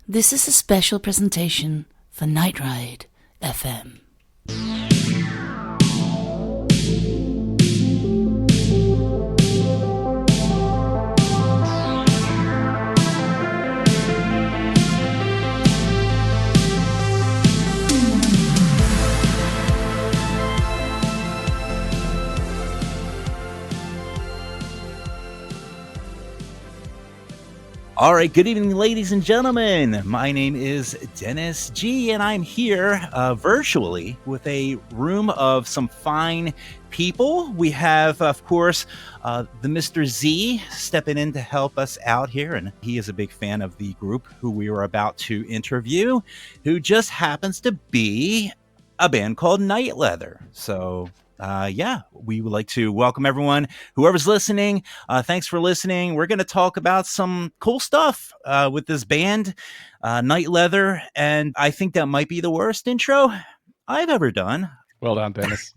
This is a special presentation for Nightride FM. All right, good evening, ladies and gentlemen. My name is Dennis G, and I'm here virtually with a room of some fine people. We have, of course, the Mr. Z stepping in to help us out here, and he is a big fan of the group who we were about to interview, who just happens to be a band called Night Leather. So we would like to welcome everyone, whoever's listening. Thanks for listening. We're going to talk about some cool stuff with this band, Night Leather, and I think that might be the worst intro I've ever done. Well done, Dennis.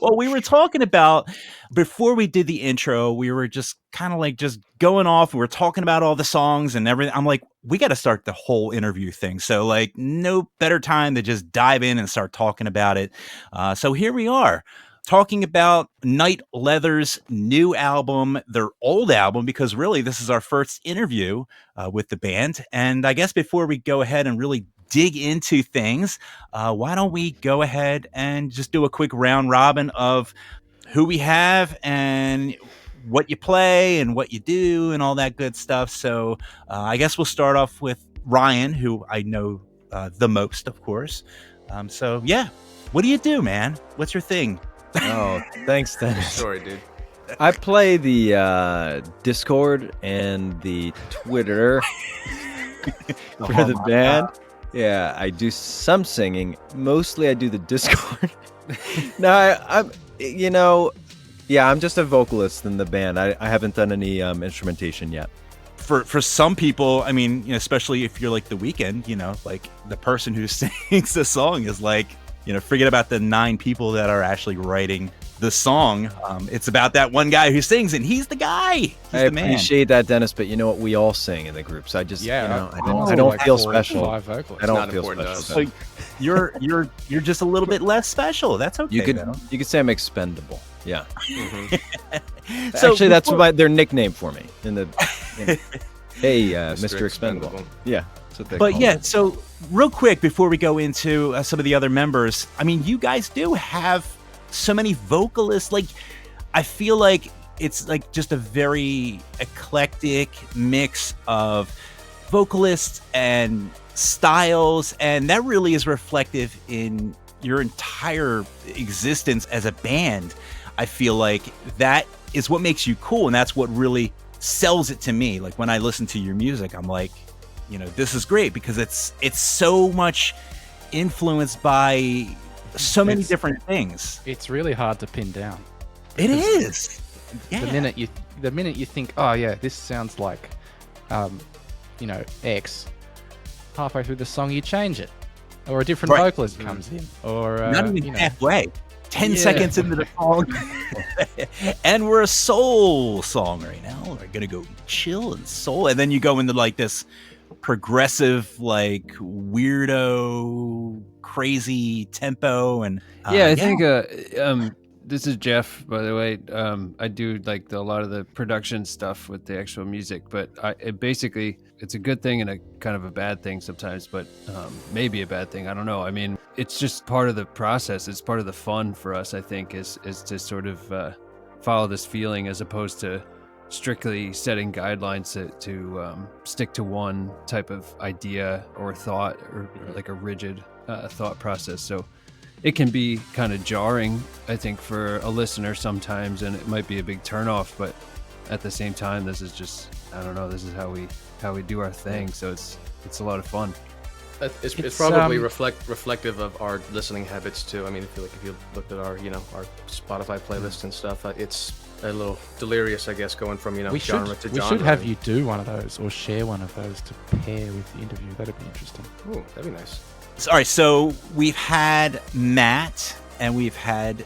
Well, we were talking about, before we did the intro, we were just kind of like just going off. We were talking about all the songs and everything. I'm like, we got to start the whole interview thing. So like, no better time to just dive in and start talking about it. So here we are talking about Night Leather's new album, their old album, because really this is our first interview with the band. And I guess before we go ahead and really dig into things, why don't we go ahead and just do a quick round robin of who we have and what you play and what you do and all that good stuff. So I guess we'll start off with Ryan, who I know the most, of course. What do you do, man? What's your thing? Oh, thanks, Dennis. Sorry, dude. I play the Discord and the Twitter for the band. Yeah, I do some singing. Mostly I do the Discord. No, I'm just a vocalist in the band. I haven't done any instrumentation yet. For some people, I mean, especially if you're like The Weeknd, like the person who sings the song is like, forget about the 9 people that are actually writing the song. It's about that one guy who sings, and he's the guy. He's I the man. appreciate that, Dennis, but you know what? We all sing in the group, so I just, I don't feel special. I don't feel special. So you're just a little bit less special. That's okay. You could say I'm expendable. Yeah. Mm-hmm. So actually, that's their nickname for me. Hey, Mr. Expendable. Yeah. So real quick before we go into some of the other members, I mean, you guys do have so many vocalists. Like, I feel like it's like just a very eclectic mix of vocalists and styles, and that really is reflective in your entire existence as a band. I feel like that is what makes you cool, and that's what really sells it to me. Like when I listen to your music, I'm like, this is great because it's so much influenced by so many different things. It's really hard to pin down. It is. Yeah. The minute you think, oh yeah, this sounds like, X. Halfway through the song, you change it, or a different vocalist comes in, or not even halfway. 10 seconds into the song, and we're a soul song right now. We're gonna go chill and soul, and then you go into like this progressive, like weirdo, crazy tempo, and I think this is Jeff, by the way. I do like a lot of the production stuff with the actual music, but it's a good thing and a kind of a bad thing sometimes, but maybe a bad thing. I don't know. I mean, it's just part of the process. It's part of the fun for us, I think, is to sort of follow this feeling as opposed to strictly setting guidelines to stick to one type of idea or thought or like a rigid thought process. So it can be kind of jarring, I think, for a listener sometimes, and it might be a big turnoff, but at the same time, this is just, I don't know, this is how we do our thing. So it's a lot of fun. It's probably reflective of our listening habits too. I mean, if you looked at our our Spotify playlist and stuff, it's a little delirious, I guess, going from genre to genre. We should have you do one of those or share one of those to pair with the interview. That'd be interesting. Ooh, that'd be nice. All right, so we've had Matt, and we've had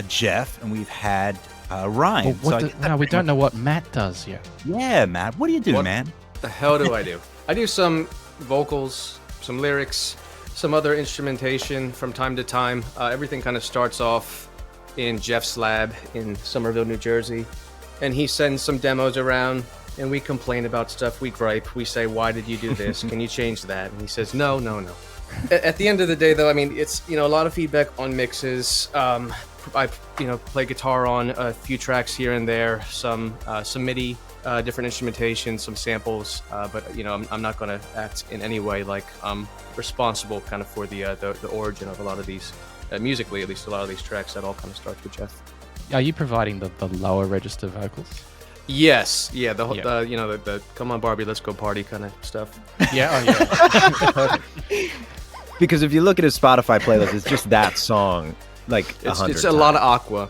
Jeff, and we've had Ryan. Well, we don't know what Matt does yet. Yeah, Matt, what do you do, man? the hell do I do? I do some vocals, some lyrics, some other instrumentation from time to time. Everything kind of starts off in Jeff's lab in Somerville, New Jersey, and he sends some demos around, and we complain about stuff, we gripe, we say, why did you do this? Can you change that? And he says, no. At the end of the day, though, I mean, it's, you know, a lot of feedback on mixes. I, you know, play guitar on a few tracks here and there, some MIDI, different instrumentation, some samples, but, you know, I'm not going to act in any way like I'm responsible kind of for the origin of a lot of these, musically, at least a lot of these tracks. That all kind of starts with Jeff. Are you providing the lower register vocals? Yes, yeah, the you know, the come on Barbie, let's go party kind of stuff. Yeah, Because if you look at his Spotify playlist, it's just that song, like it's a lot of Aqua.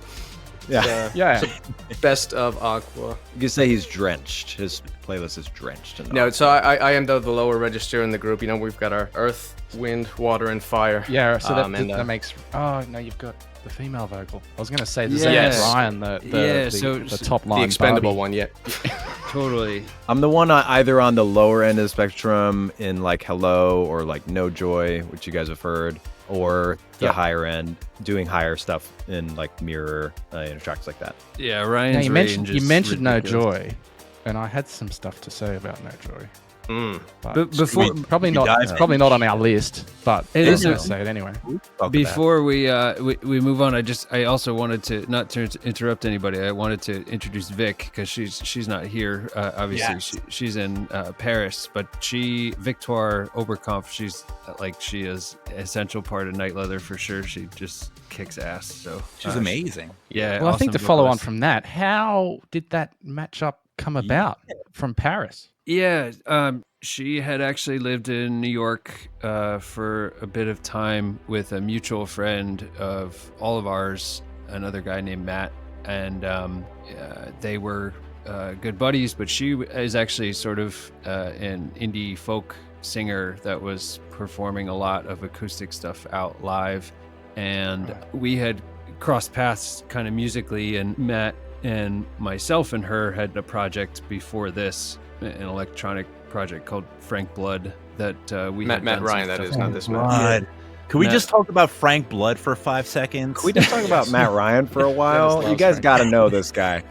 Yeah, It's best of Aqua. You can say he's drenched. His playlist is drenched. No, so I am the lower register in the group. You know, we've got our earth, wind, water, and fire. Yeah, so that makes. Oh no, you've got the female vocal. I was gonna say this is Ryan, the top line, the expendable Barbie. one. Yeah, Totally. I'm the one either on the lower end of the spectrum in like Hello or like No Joy, which you guys have heard, or the higher end, doing higher stuff in like Mirror, tracks like that. Yeah, Ryan's you mentioned No Joy, and I had some stuff to say about No Joy. But before, probably not on our list, but I'm gonna say it anyway. Before we move on, I also wanted to not to interrupt anybody. I wanted to introduce Vic because she's not here. Obviously, she's in Paris, but Victoire Oberkampf, she is an essential part of Night Leather for sure. She just kicks ass. So she's amazing. Yeah. Well, awesome. I think to follow on from that, how did that matchup come about from Paris? Yeah, she had actually lived in New York for a bit of time with a mutual friend of all of ours, another guy named Matt, and they were good buddies, but she is actually sort of an indie folk singer that was performing a lot of acoustic stuff out live, and we had crossed paths kind of musically, and Matt and myself and her had a project before this, an electronic project called Frank Blood that we Matt Ryan, that is, not this Matt. Can we just talk about Frank Blood for 5 seconds? Can we just talk about Matt Ryan for a while? You guys got to know this guy.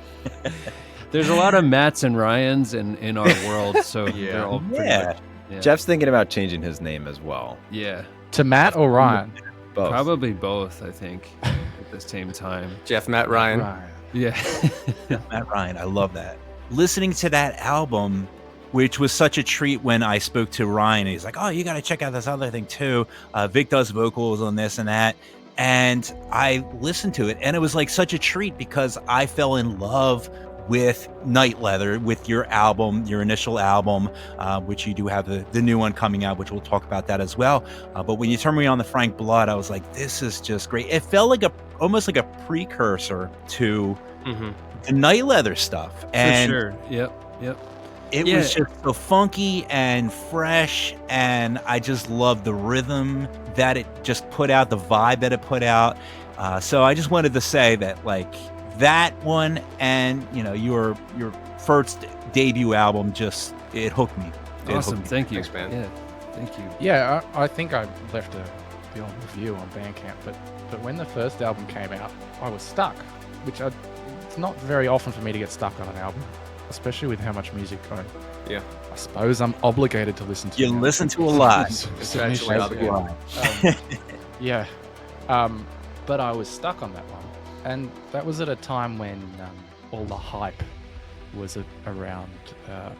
There's a lot of Matts and Ryans in our world, so they're all pretty much, Jeff's thinking about changing his name as well. Yeah. To Matt or Ryan? Both. Probably both, I think, at the same time. Jeff, Matt Ryan. Yeah. Matt Ryan, I love that. Listening to that album, which was such a treat when I spoke to Ryan, he's like, oh, you got to check out this other thing too. Vic does vocals on this and that. And I listened to it, and it was like such a treat because I fell in love with Night Leather, with your album, your initial album, which you do have the new one coming out, which we'll talk about that as well. But when you turned me on the Frank Blood, I was like, this is just great. It felt like almost like a precursor to the Night Leather stuff. And for sure. Yep. It was just so funky and fresh, and I just loved the rhythm that it just put out, the vibe that it put out. So I just wanted to say that, like, that one and, you know, your first debut album, just, it hooked me. Awesome. Thank you. Thanks, man. Yeah. Thank you. Yeah, I think I left the old review on Bandcamp, but when the first album came out, I was stuck, which it's not very often for me to get stuck on an album, especially with how much music I suppose I'm obligated to listen to. You listen to a lot. Essentially obligated. Yeah. But I was stuck on that one. And that was at a time when all the hype was around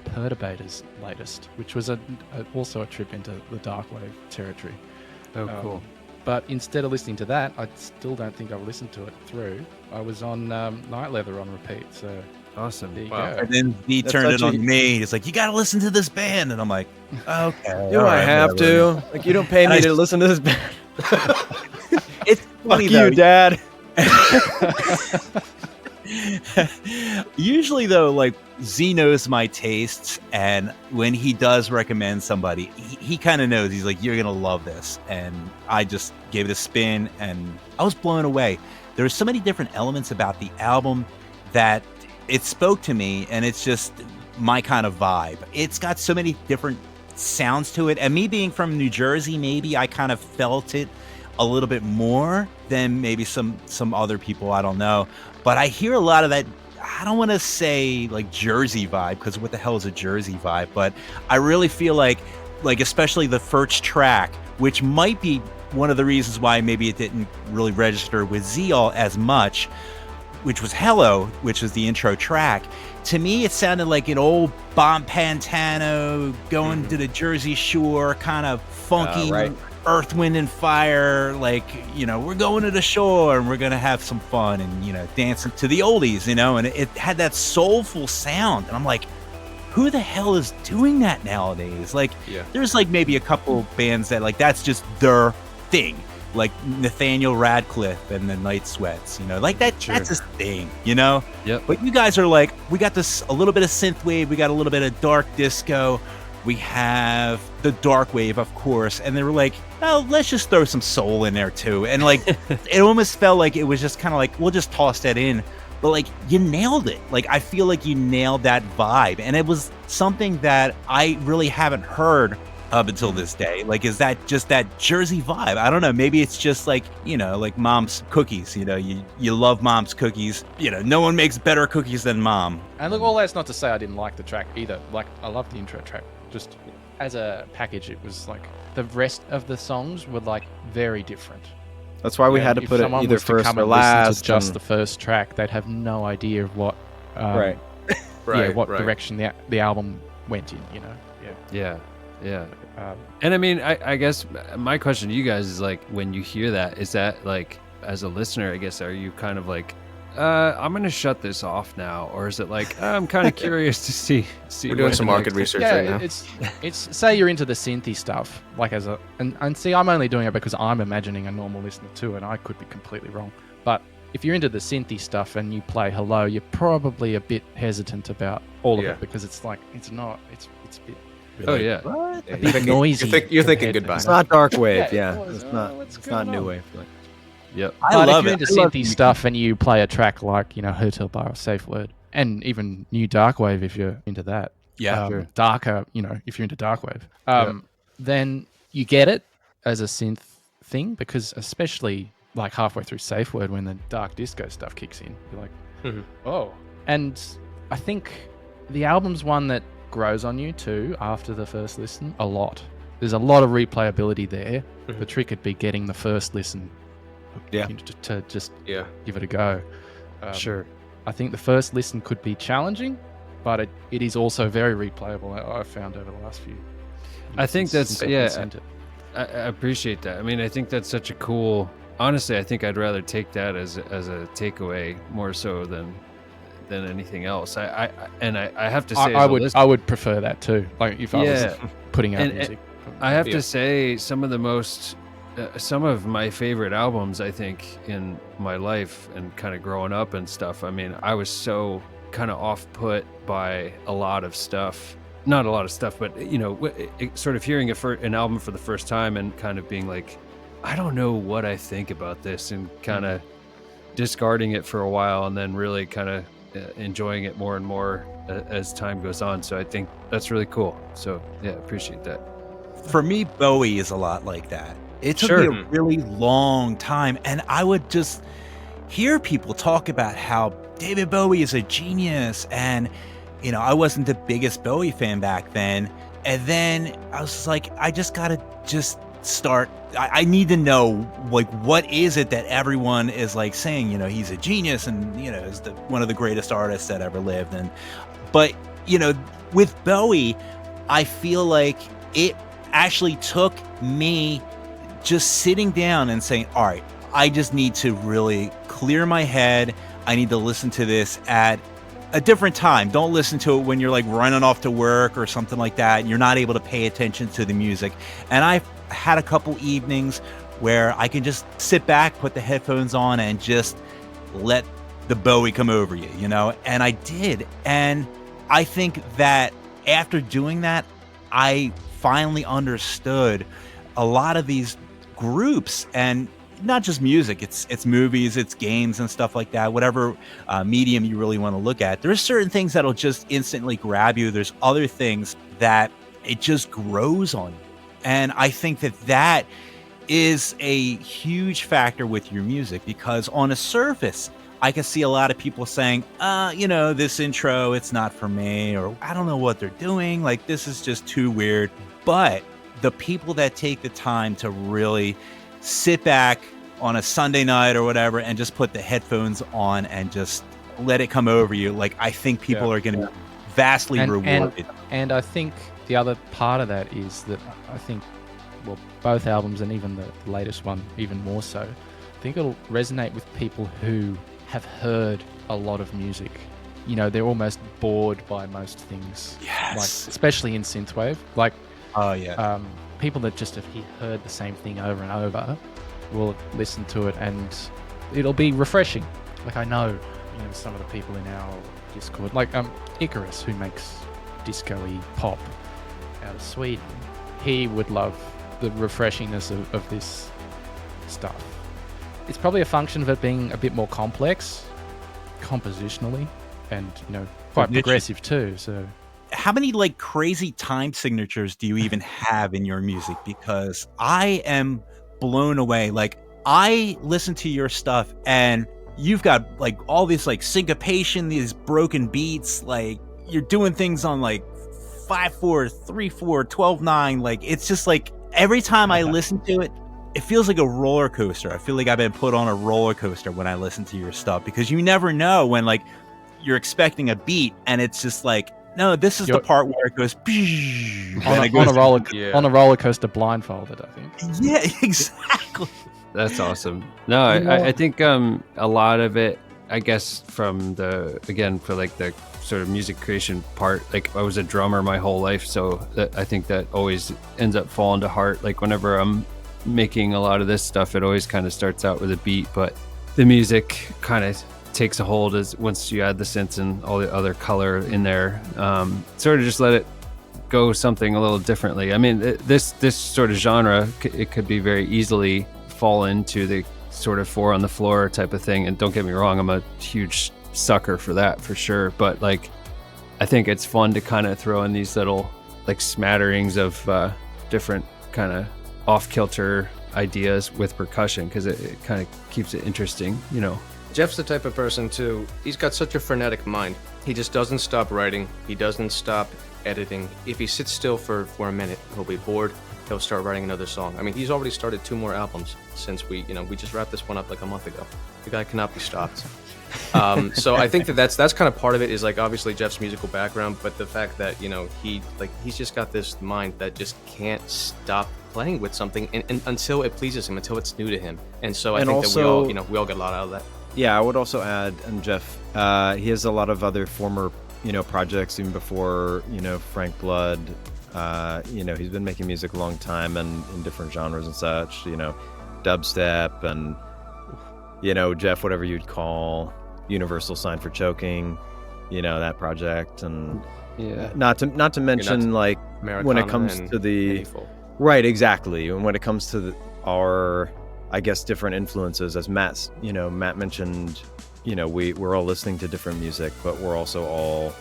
Perturbator's latest, which was also a trip into the darkwave territory. Oh, cool. But instead of listening to that, I still don't think I've listened to it through. I was on Night Leather on repeat, so awesome. there you go. And then he turned it on me. He's like, you got to listen to this band. And I'm like, okay. Do I have to? Like, you don't pay me to listen to this band. It's funny, Fuck you, Dad. Usually, though, like, Z knows my tastes, and when he does recommend somebody, he kind of knows. He's like, you're gonna love this, and I just gave it a spin, and I was blown away. There are so many different elements about the album that it spoke to me, and it's just my kind of vibe. It's got so many different sounds to it, and me being from New Jersey, maybe I kind of felt it a little bit more than maybe some other people, I don't know. But I hear a lot of that, I don't want to say like Jersey vibe, because what the hell is a Jersey vibe? But I really feel like especially the first track, which might be one of the reasons why maybe it didn't really register with Zeal as much, which was Hello, which is the intro track. To me, it sounded like an old Bon Pantano going to the Jersey Shore, kind of funky, right. Earth, Wind, and Fire. Like, you know, we're going to the shore and we're going to have some fun and, you know, dancing to the oldies, you know, and it had that soulful sound. And I'm like, who the hell is doing that nowadays? Like, there's like maybe a couple bands that like that's just their thing, like Nathaniel Radcliffe and the Night Sweats, you know, like that's his thing, you know. But you guys are like, we got this a little bit of synthwave, we got a little bit of dark disco, we have the dark wave, of course, and they were like, oh, let's just throw some soul in there too. And like it almost felt like it was just kind of like, we'll just toss that in. But like, you nailed it. Like, I feel like you nailed that vibe. And it was something that I really haven't heard up until this day. Like, is that just that Jersey vibe? I don't know. Maybe it's just like, you know, like mom's cookies. You know, you love mom's cookies. You know, no one makes better cookies than mom. And look, all that's not to say I didn't like the track either. Like, I love the intro track. Just as a package, it was like the rest of the songs were like very different. That's why we had to put it either first or last. Just the first track, they'd have no idea of what, direction the album went in. You know. Yeah. And I mean, I guess my question to you guys is like, when you hear that, is that like, as a listener, I guess, are you kind of like, I'm gonna shut this off now, or is it like, I'm kind of curious to see? We're doing some market research right now. It's say you're into the synthy stuff, like and see, I'm only doing it because I'm imagining a normal listener too, and I could be completely wrong. But if you're into the synthy stuff and you play Hello, you're probably a bit hesitant about all of it, because it's like it's a bit. Oh yeah, What? A bit noisy. You're thinking goodbye. It's not dark wave. It's not new wave. Yep. But if you're into synthy stuff and you play a track like, you know, Hotel Bar or Safe Word, and even New Darkwave if you're into that, darker, you know, if you're into Darkwave, then you get it as a synth thing, because especially like halfway through Safe Word when the dark disco stuff kicks in, you're like, oh. And I think the album's one that grows on you too after the first listen a lot. There's a lot of replayability there. The trick would be getting the first listen to just give it a go. Sure. I think the first listen could be challenging, but it is also very replayable. I've found over the last few. I think that's I appreciate that. I mean, I think that's such a cool. Honestly, I think I'd rather take that as a takeaway more so than anything else. I have to say, I would prefer that too. Like if I was putting out music. I have to say, some of my favorite albums, I think, in my life and kind of growing up and stuff. I mean, I was so kind of off-put by a lot of stuff. Not a lot of stuff, but, you know, sort of hearing an album for the first time and kind of being like, I don't know what I think about this, and kind of discarding it for a while and then really kind of enjoying it more and more as time goes on. So I think that's really cool. So, yeah, appreciate that. For me, Bowie is a lot like that. It took me a really long time, and I would just hear people talk about how David Bowie is a genius, and, you know, I wasn't the biggest Bowie fan back then, and then I was like, I just gotta just start. I need to know, like, what is it that everyone is like saying, you know, he's a genius and, you know, is one of the greatest artists that ever lived. But, you know, with Bowie, I feel like it actually took me just sitting down and saying, all right, I just need to really clear my head. I need to listen to this at a different time. Don't listen to it when you're like running off to work or something like that, and you're not able to pay attention to the music. And I've had a couple evenings where I can just sit back, put the headphones on, and just let the Bowie come over you, you know? And I did. And I think that after doing that, I finally understood a lot of these groups. And not just music, it's movies, it's games and stuff like that, whatever medium you really want to look at. There's certain things that'll just instantly grab you. There's other things that it just grows on you. And I think that is a huge factor with your music, because on a surface, I can see a lot of people saying, this intro, it's not for me, or I don't know what they're doing. Like, this is just too weird. But the people that take the time to really sit back on a Sunday night or whatever and just put the headphones on and just let it come over you, like, I think people are going to be vastly rewarded. And I think the other part of that is that I think, well, both albums and even the latest one even more so, I think it'll resonate with people who have heard a lot of music. They're almost bored by most things. Yes. Like, especially in synthwave. Like, people that just have heard the same thing over and over will listen to it and it'll be refreshing. Like, I know, some of the people in our Discord, like Icarus, who makes disco-y pop out of Sweden, he would love the refreshingness of this stuff. It's probably a function of it being a bit more complex compositionally and, quite progressive too. So how many like crazy time signatures do you even have in your music? Because I am blown away. Like, I listen to your stuff and you've got like all this like syncopation, these broken beats, like you're doing things on like 5/4, 3/4, 12/9. Like, it's just like every time I listen to it, it feels like a roller coaster. I feel like I've been put on a roller coaster when I listen to your stuff, because you never know when like you're expecting a beat and it's just like, no, this is the part where it goes on a roller coaster blindfolded, I think. Yeah, exactly. That's awesome. No, I think a lot of it, I guess, from for the sort of music creation part, like I was a drummer my whole life, so I think that always ends up falling to heart. Like, whenever I'm making a lot of this stuff, it always kind of starts out with a beat, but the music kind of takes a hold as once you add the synths and all the other color in there. Sort of just let it go something a little differently. I mean, this sort of genre, it could be very easily fall into the sort of 4 on the floor type of thing. And don't get me wrong, I'm a huge sucker for that for sure. But like, I think it's fun to kind of throw in these little like smatterings of different kind of off-kilter ideas with percussion, because it kind of keeps it interesting, Jeff's the type of person too, he's got such a frenetic mind. He just doesn't stop writing. He doesn't stop editing. If he sits still for a minute, he'll be bored. He'll start writing another song. I mean, he's already started 2 more albums since we just wrapped this one up like a month ago. The guy cannot be stopped. So I think that's kind of part of it, is like obviously Jeff's musical background, but the fact that, he's just got this mind that just can't stop playing with something and until it pleases him, until it's new to him. And so I think also, that we all get a lot out of that. Yeah, I would also add, and Jeff, he has a lot of other former, projects even before, Frank Blood. He's been making music a long time and in different genres and such, dubstep and, Jeff, whatever you'd call Universal Sign for Choking, that project. And not to mention like when it comes to the right, exactly. And when it comes to our, I guess, different influences, as Matt mentioned, we're all listening to different music, but we're also all,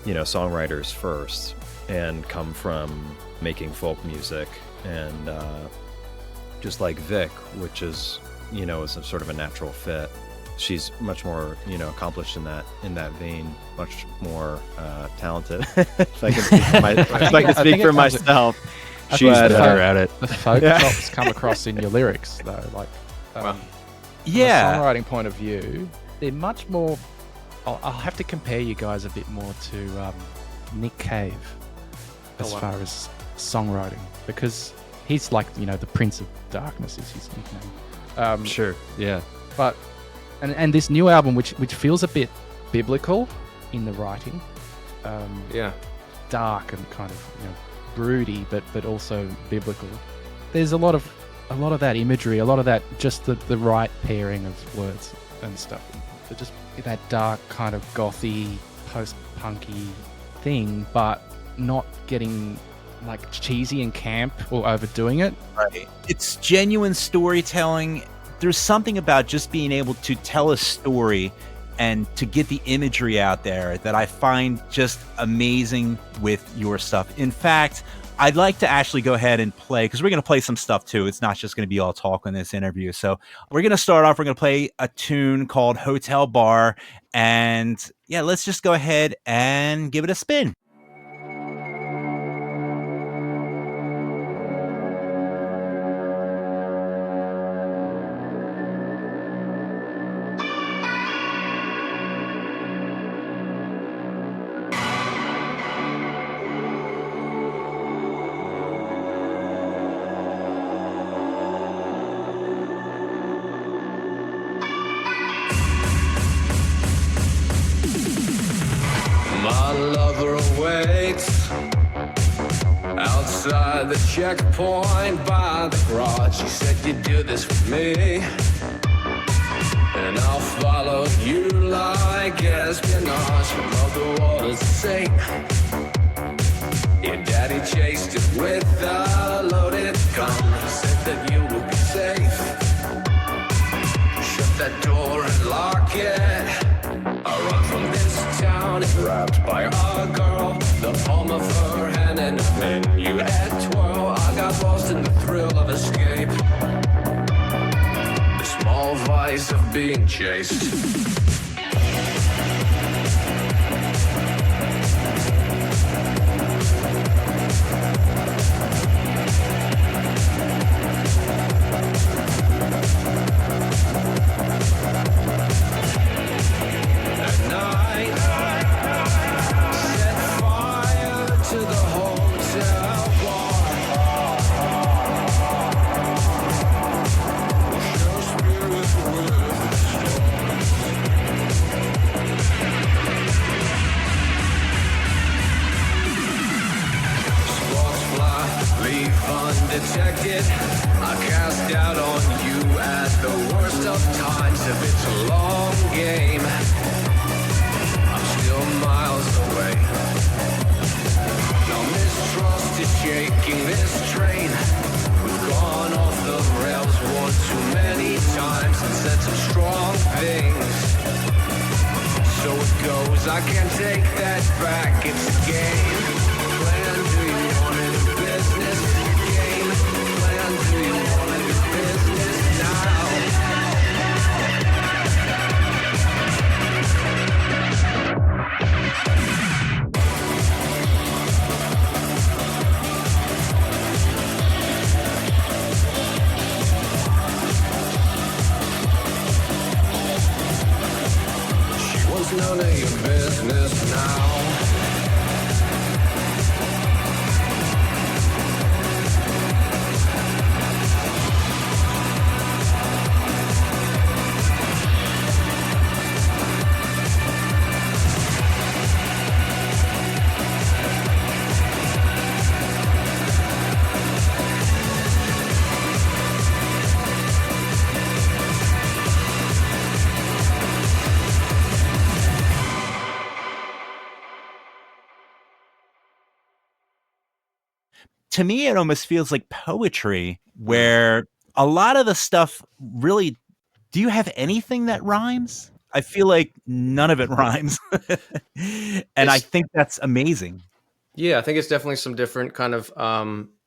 songwriters first and come from making folk music. And just like Vic, which is, is a sort of a natural fit. She's much more, accomplished in that vein, much more talented. If I can speak for myself. She's better at it. The folk chops come across in your lyrics, though. Like, from a songwriting point of view, they're much more. I'll have to compare you guys a bit more to Nick Cave as far as songwriting, because he's like, the Prince of Darkness is his nickname. Sure, yeah. But and this new album, which feels a bit biblical in the writing, dark and kind of broody, but also biblical. There's a lot of that imagery, a lot of that, just the right pairing of words and stuff. So just that dark kind of gothy, post-punky thing, but not getting like cheesy and camp or overdoing it. Right. It's genuine storytelling there's something about just being able to tell a story and to get the imagery out there that I find just amazing with your stuff. In fact, I'd like to actually go ahead and play, because we're going to play some stuff too. It's not just going to be all talk in this interview. So we're going to start off, we're going to play a tune called Hotel Bar. And yeah, let's just go ahead and give it a spin. My lover awaits outside the checkpoint by the garage. She said you'd do this for me, and I'll follow you like espionage above the water's sink. Your daddy chased it with a loaded gun. He said that you would be safe. Shut that door and lock it. I run from this town, wrapped by a girl, the palm of her hand and a menu at twirl. I got lost in the thrill of escape, the small vice of being chased. Undetected, I cast out on you at the worst of times. If it's a long game, I'm still miles away. Now mistrust is shaking this train. We've gone off the rails one too many times and said some strong things. So it goes, I can't take that back, it's a game. Plan, do you want to do business? Do you want to do business now? She wants none of your business now. To me, it almost feels like poetry, where a lot of the stuff really, do you have anything that rhymes? I feel like none of it rhymes. And I think that's amazing. Yeah, I think it's definitely some different kind of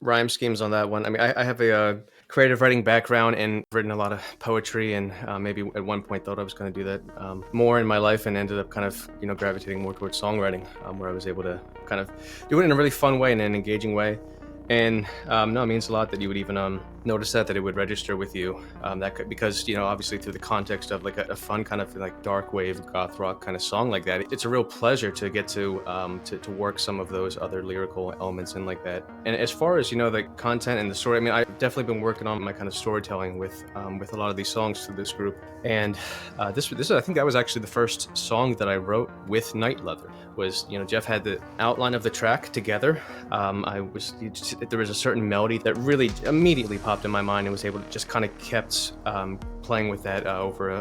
rhyme schemes on that one. I mean, I have a creative writing background and written a lot of poetry, and maybe at one point thought I was going to do that more in my life, and ended up kind of, gravitating more towards songwriting, where I was able to kind of do it in a really fun way and an engaging way. And no, it means a lot that you would even notice that it would register with you. Because obviously through the context of like a fun kind of like dark wave goth rock kind of song like that, it's a real pleasure to get to work some of those other lyrical elements in like that. And as far as the content and the story, I mean, I've definitely been working on my kind of storytelling with a lot of these songs through this group. And this I think that was actually the first song that I wrote with Night Leather. Was Jeff had the outline of the track together. There was a certain melody that really immediately popped in my mind and was able to just kind of kept playing with that over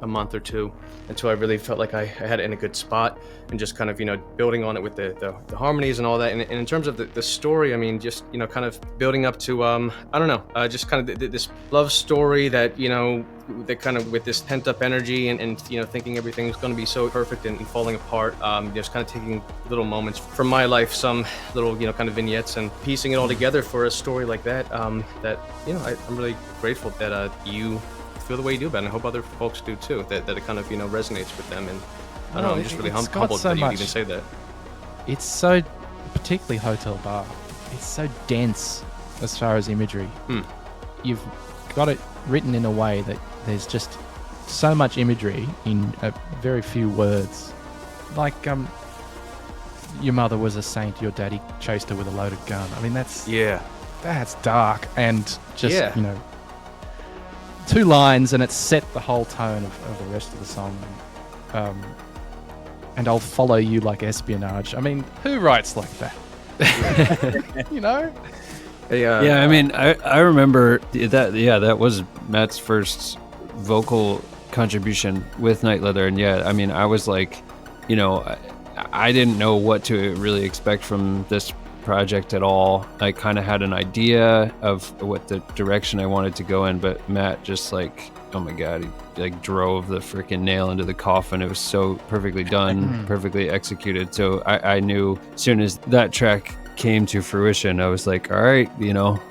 a month or two until I really felt like I had it in a good spot, and just kind of, building on it with the harmonies and all that. And in terms of the story, I mean, just, kind of building up to, I don't know, just kind of this love story that, that kind of with this pent up energy and thinking everything's going to be so perfect and falling apart, just kind of taking little moments from my life, some little, kind of vignettes, and piecing it all together for a story like that, that, I'm really grateful that you feel the way you do about it. And I hope other folks do too, that it kind of, resonates with them. And I don't know, I'm just really humbled that you even say that. It's so, particularly Hotel Bar, it's so dense as far as imagery. You've got it written in a way that there's just so much imagery in a very few words. Like, your mother was a saint, your daddy chased her with a loaded gun. I mean, that's dark, and just, 2 lines, and it set the whole tone of the rest of the song. And I'll follow you like espionage. I mean, who writes like that? Yeah, I mean, I remember that. Yeah, that was Matt's first vocal contribution with Night Leather, and yeah, I mean, I was like, I didn't know what to really expect from this project at all. I kind of had an idea of what the direction I wanted to go in, but Matt just like, oh my god, he like drove the freaking nail into the coffin. It was so perfectly done, perfectly executed. So I knew as soon as that track came to fruition, I was like, all right,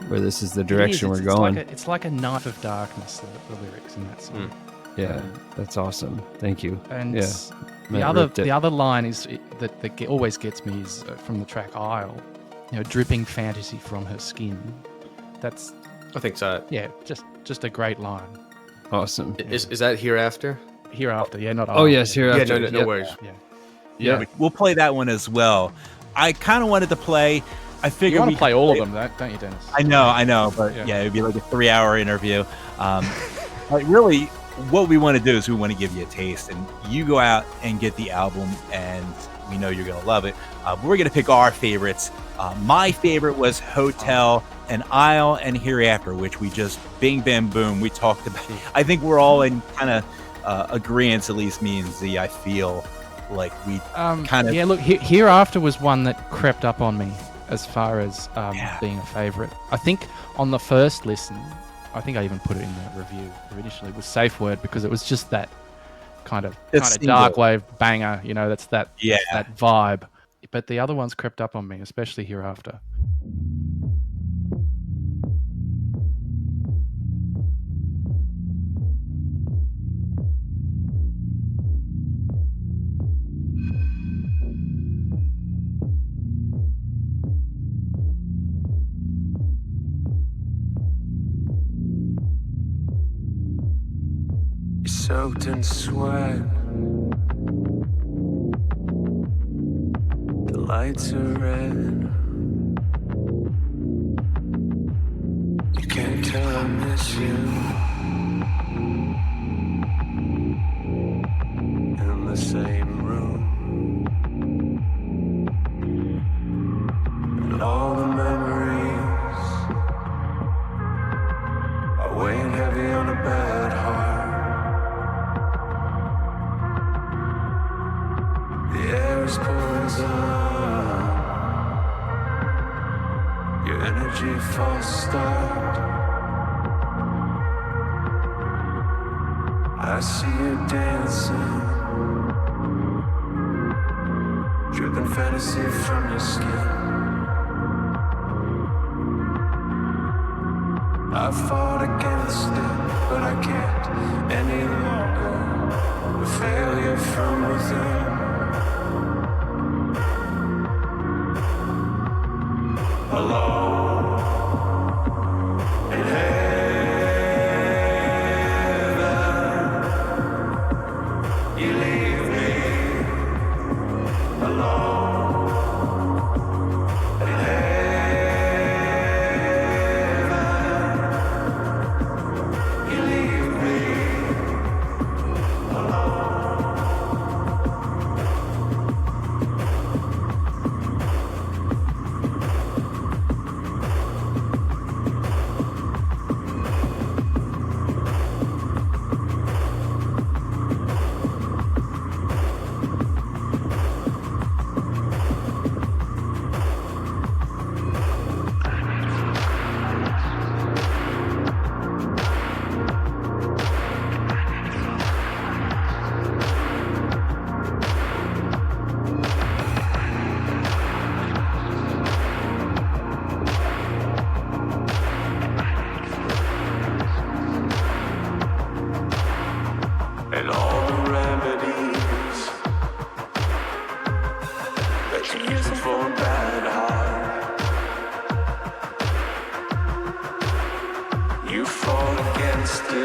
where this is the direction we're going. It's like a Night of Darkness, the lyrics in that song. Yeah, that's awesome. Thank you. And yeah, the other line is that always gets me is from the track Isle, dripping fantasy from her skin. That's, I think so. Yeah, just a great line. Awesome. Is that Hereafter? Hereafter, yeah, not Isle. Oh yes, Hereafter. Yeah, no worries. Yeah. We'll play that one as well. I kind of wanted to play. I figured you want we to play all of them, don't you, Dennis? I know, but yeah, it'd be like a 3-hour interview. But really, what we want to do is we want to give you a taste, and you go out and get the album, and we know you're gonna love it. We're gonna pick our favorites. My favorite was Hotel and Isle and Hereafter, which we just bing bam boom we talked about. I think we're all in kind of agreement, at least me and Z. I feel like we kind of look, Hereafter was one that crept up on me as far as being a favorite. I think on the first listen, I think I even put it in the review initially, was Safe Word, because it was just that kind of dark wave banger, that's that vibe. But the other ones crept up on me, especially Hereafter. Soaked in sweat, the lights are red. You can't tell I miss you. In the same room, and all the memories are weighing heavy on a bad heart. The air is poison. Your energy falls start. I see you dancing, dripping fantasy from your skin. I fought against it, but I can't any longer. A failure from within. Alone in heaven, you leave me alone in heaven, you leave me alone.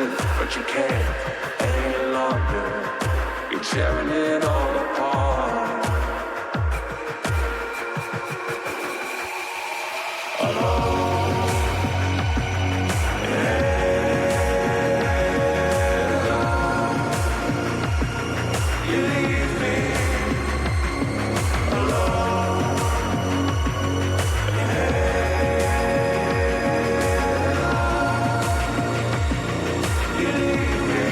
live, but you can't any longer. You're tearing it all apart. Alone. You leave me alone. You leave me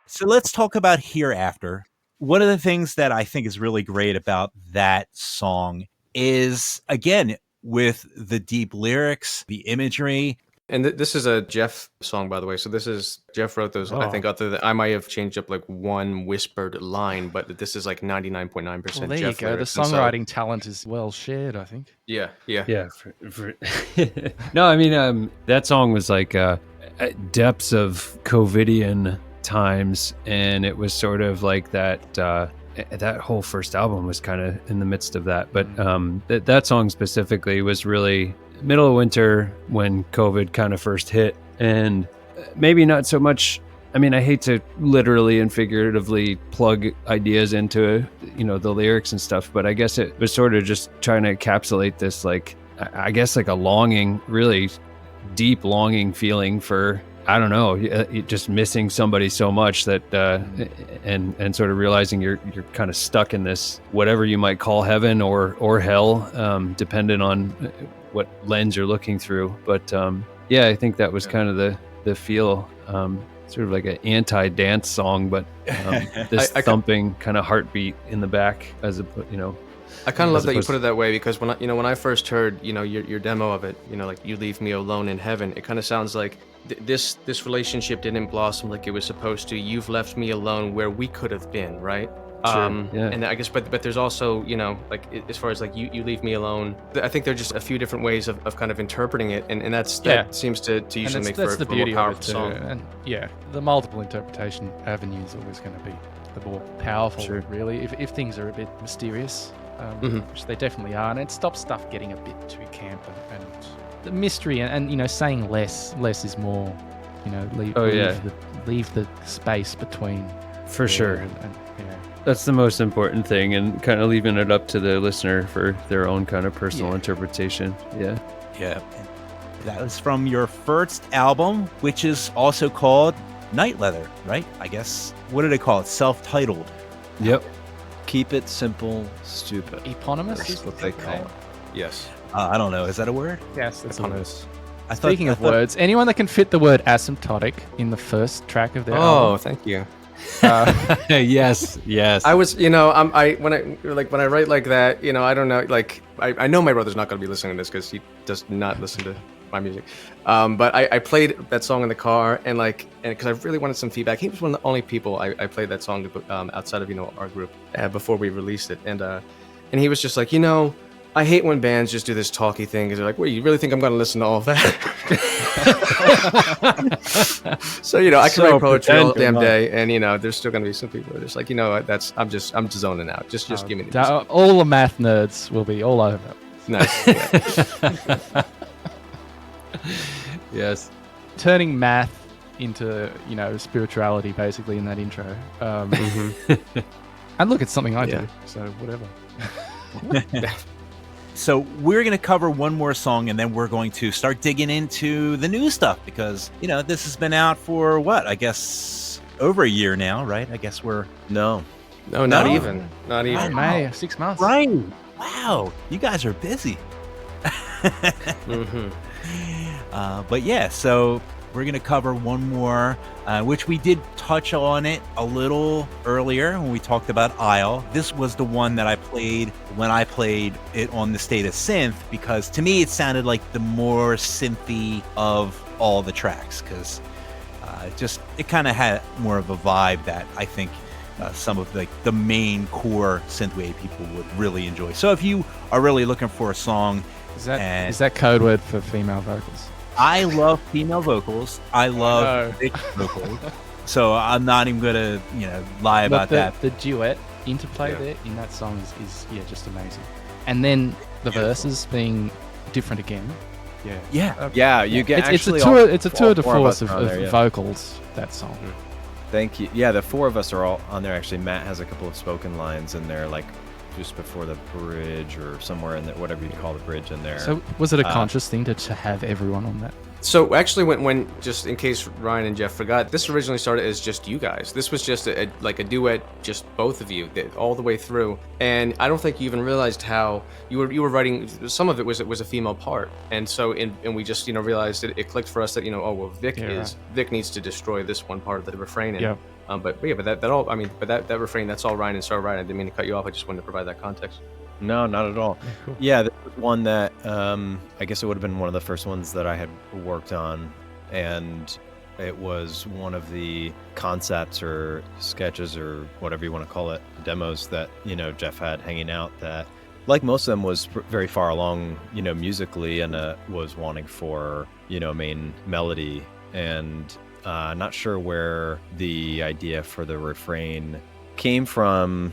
So let's talk about Hereafter. One of the things that I think is really great about that song is, again, with the deep lyrics, the imagery. And this is a Jeff song, by the way. So this is Jeff wrote those. I think other than I might have changed up like one whispered line, but this is like 99.9% Well, there Jeff you go. The lyrics. And so- songwriting talent is well shared, I think. yeah, yeah. Yeah. No, I mean, that song was like at depths of COVIDian times, and it was sort of like that. That whole first album was kind of in the midst of that, but that song specifically was really middle of winter when COVID kind of first hit, and maybe not so much. I mean, I hate to literally and figuratively plug ideas into, the lyrics and stuff, but I guess it was sort of just trying to encapsulate this, like, I guess like a longing, really deep longing feeling for, I don't know, just missing somebody so much that, and sort of realizing you're kind of stuck in this, whatever you might call heaven or hell, dependent on what lens you're looking through. But yeah, I think that was kind of the feel, sort of like an anti-dance song, but this thumping kind of heartbeat in the back, as a, I kind of love that you put it that way, because when I first heard your demo of it, like You Leave Me Alone in Heaven, it kind of sounds like this relationship didn't blossom like it was supposed to. You've left me alone where we could have been, right? Sure, yeah. And I guess, but there's also, like as far as like you leave me alone, I think there's just a few different ways of kind of interpreting it, and that seems to usually make for the a beauty more of powerful it too. song. And yeah, the multiple interpretation avenue is always going to be the more powerful, really. If things are a bit mysterious, which they definitely are, and it stops stuff getting a bit too camp and the mystery and saying less is more. Leave the space between. For sure. And That's the most important thing, and kind of leaving it up to the listener for their own kind of personal interpretation. Yeah. Yeah. That was from your first album, which is also called Night Leather, right? I guess. What do they call it? Self-titled. Yep. Keep it simple, stupid. Eponymous? That's what they call it. Yes. I don't know. Is that a word? Yes, that's Eponymous. Speaking of words, anyone that can fit the word asymptotic in the first track of their album. Thank you. Yes. I was, when I write like that, I don't know, like I know my brother's not going to be listening to this because he does not listen to my music. But I played that song in the car, and because I really wanted some feedback. He was one of the only people I played that song to outside of our group before we released it, and he was just like, I hate when bands just do this talky thing because they're like, "Wait, you really think I'm going to listen to all of that?" So I can write poetry all damn day, and there's still going to be some people who are just like, I'm just zoning out. Just give me the music. All the math nerds will be all over. Nice. Yeah. Yes. Turning math into spirituality, basically, in that intro. And look, it's something I do, so whatever. So we're going to cover one more song, and then we're going to start digging into the new stuff, because, this has been out for I guess over a year now, right? I guess we're... No, not even. May, 6 months. Right. wow, you guys are busy. Mm-hmm. But yeah, so we're going to cover one more, which we did touch on it a little earlier when we talked about Isle. This was the one that I played when I played it on the State of Synth, because to me it sounded like the more synthy of all the tracks, because it kind of had more of a vibe that I think some of the main core synthwave people would really enjoy. So if you are really looking for a song, Is that code word for female vocals? I love female vocals. I love Vic vocals. So I'm not even gonna lie about that. The duet interplay there in that song is just amazing. And then the verses being different again. Yeah, you get it's actually a tour de four of force us of are on there, yeah. vocals. That song. Thank you. Yeah, the four of us are all on there. Actually, Matt has a couple of spoken lines in there, like just before the bridge or somewhere in there, whatever you call the bridge in there. So was it a conscious thing to have everyone on that? So actually, when just in case Ryan and Jeff forgot, this originally started as just you guys. This was just a duet, just both of you, all the way through. And I don't think you even realized how you were writing. Some of it was a female part, and so and we just realized it clicked for us that Vic needs to destroy this one part of the refrain. And, but that refrain, that's all Ryan and Star Ryan. I didn't mean to cut you off. I just wanted to provide that context. No, not at all. Cool. Yeah, this was one that I guess it would have been one of the first ones that I had worked on, and it was one of the concepts or sketches or whatever you want to call it, demos that Jeff had hanging out that, like most of them, was very far along musically, and was wanting for main melody, and not sure where the idea for the refrain came from.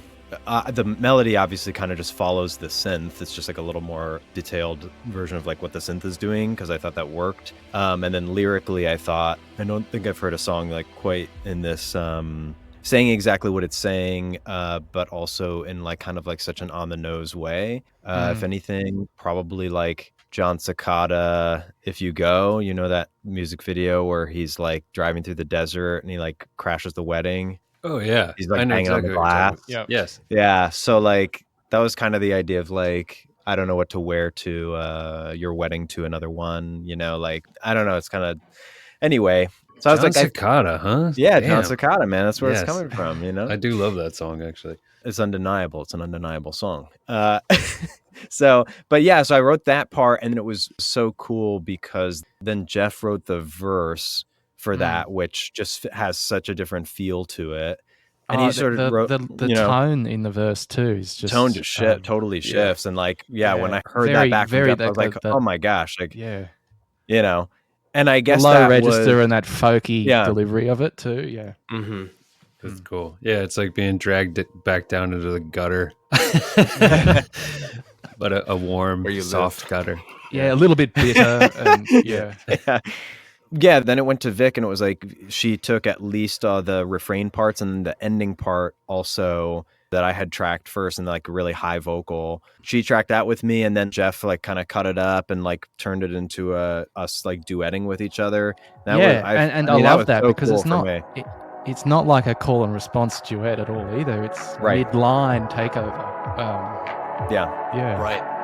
The melody obviously kind of just follows the synth. It's just like a little more detailed version of like what the synth is doing, because I thought that worked. And then lyrically, I don't think I've heard a song like quite in this saying exactly what it's saying, but also in like kind of like such an on the nose way. If anything, probably like John Cicada, If You Go, that music video where he's like driving through the desert and he like crashes the wedding. Oh yeah, he's like I know hanging exactly on the glass. Yeah. Yes. Yeah. So like that was kind of the idea of like, I don't know what to wear to your wedding to another one. Like I don't know. It's kind of anyway. So I was like, Cicada, huh? Yeah, Damn. John Cicada, man. That's where it's coming from. I do love that song actually. It's undeniable. It's an undeniable song. So I wrote that part, and then it was so cool because then Jeff wrote the verse for that, which just has such a different feel to it. And he sort of wrote the tone in the verse too is just tone just totally shifts. And like, when I heard that back from Jeff, I was like, oh my gosh, like, and I guess low that register was, and that folky delivery of it too. Yeah. Mm-hmm. That's cool. Yeah, it's like being dragged back down into the gutter, but a warm, soft gutter. Yeah, a little bit bitter. And, Yeah, then it went to Vic, and it was like she took at least the refrain parts and the ending part also that I had tracked first, and like really high vocal. She tracked that with me, and then Jeff like kind of cut it up and like turned it into us like duetting with each other. I love that, because so it's not like a call and response duet at all either. It's mid-line takeover. Right.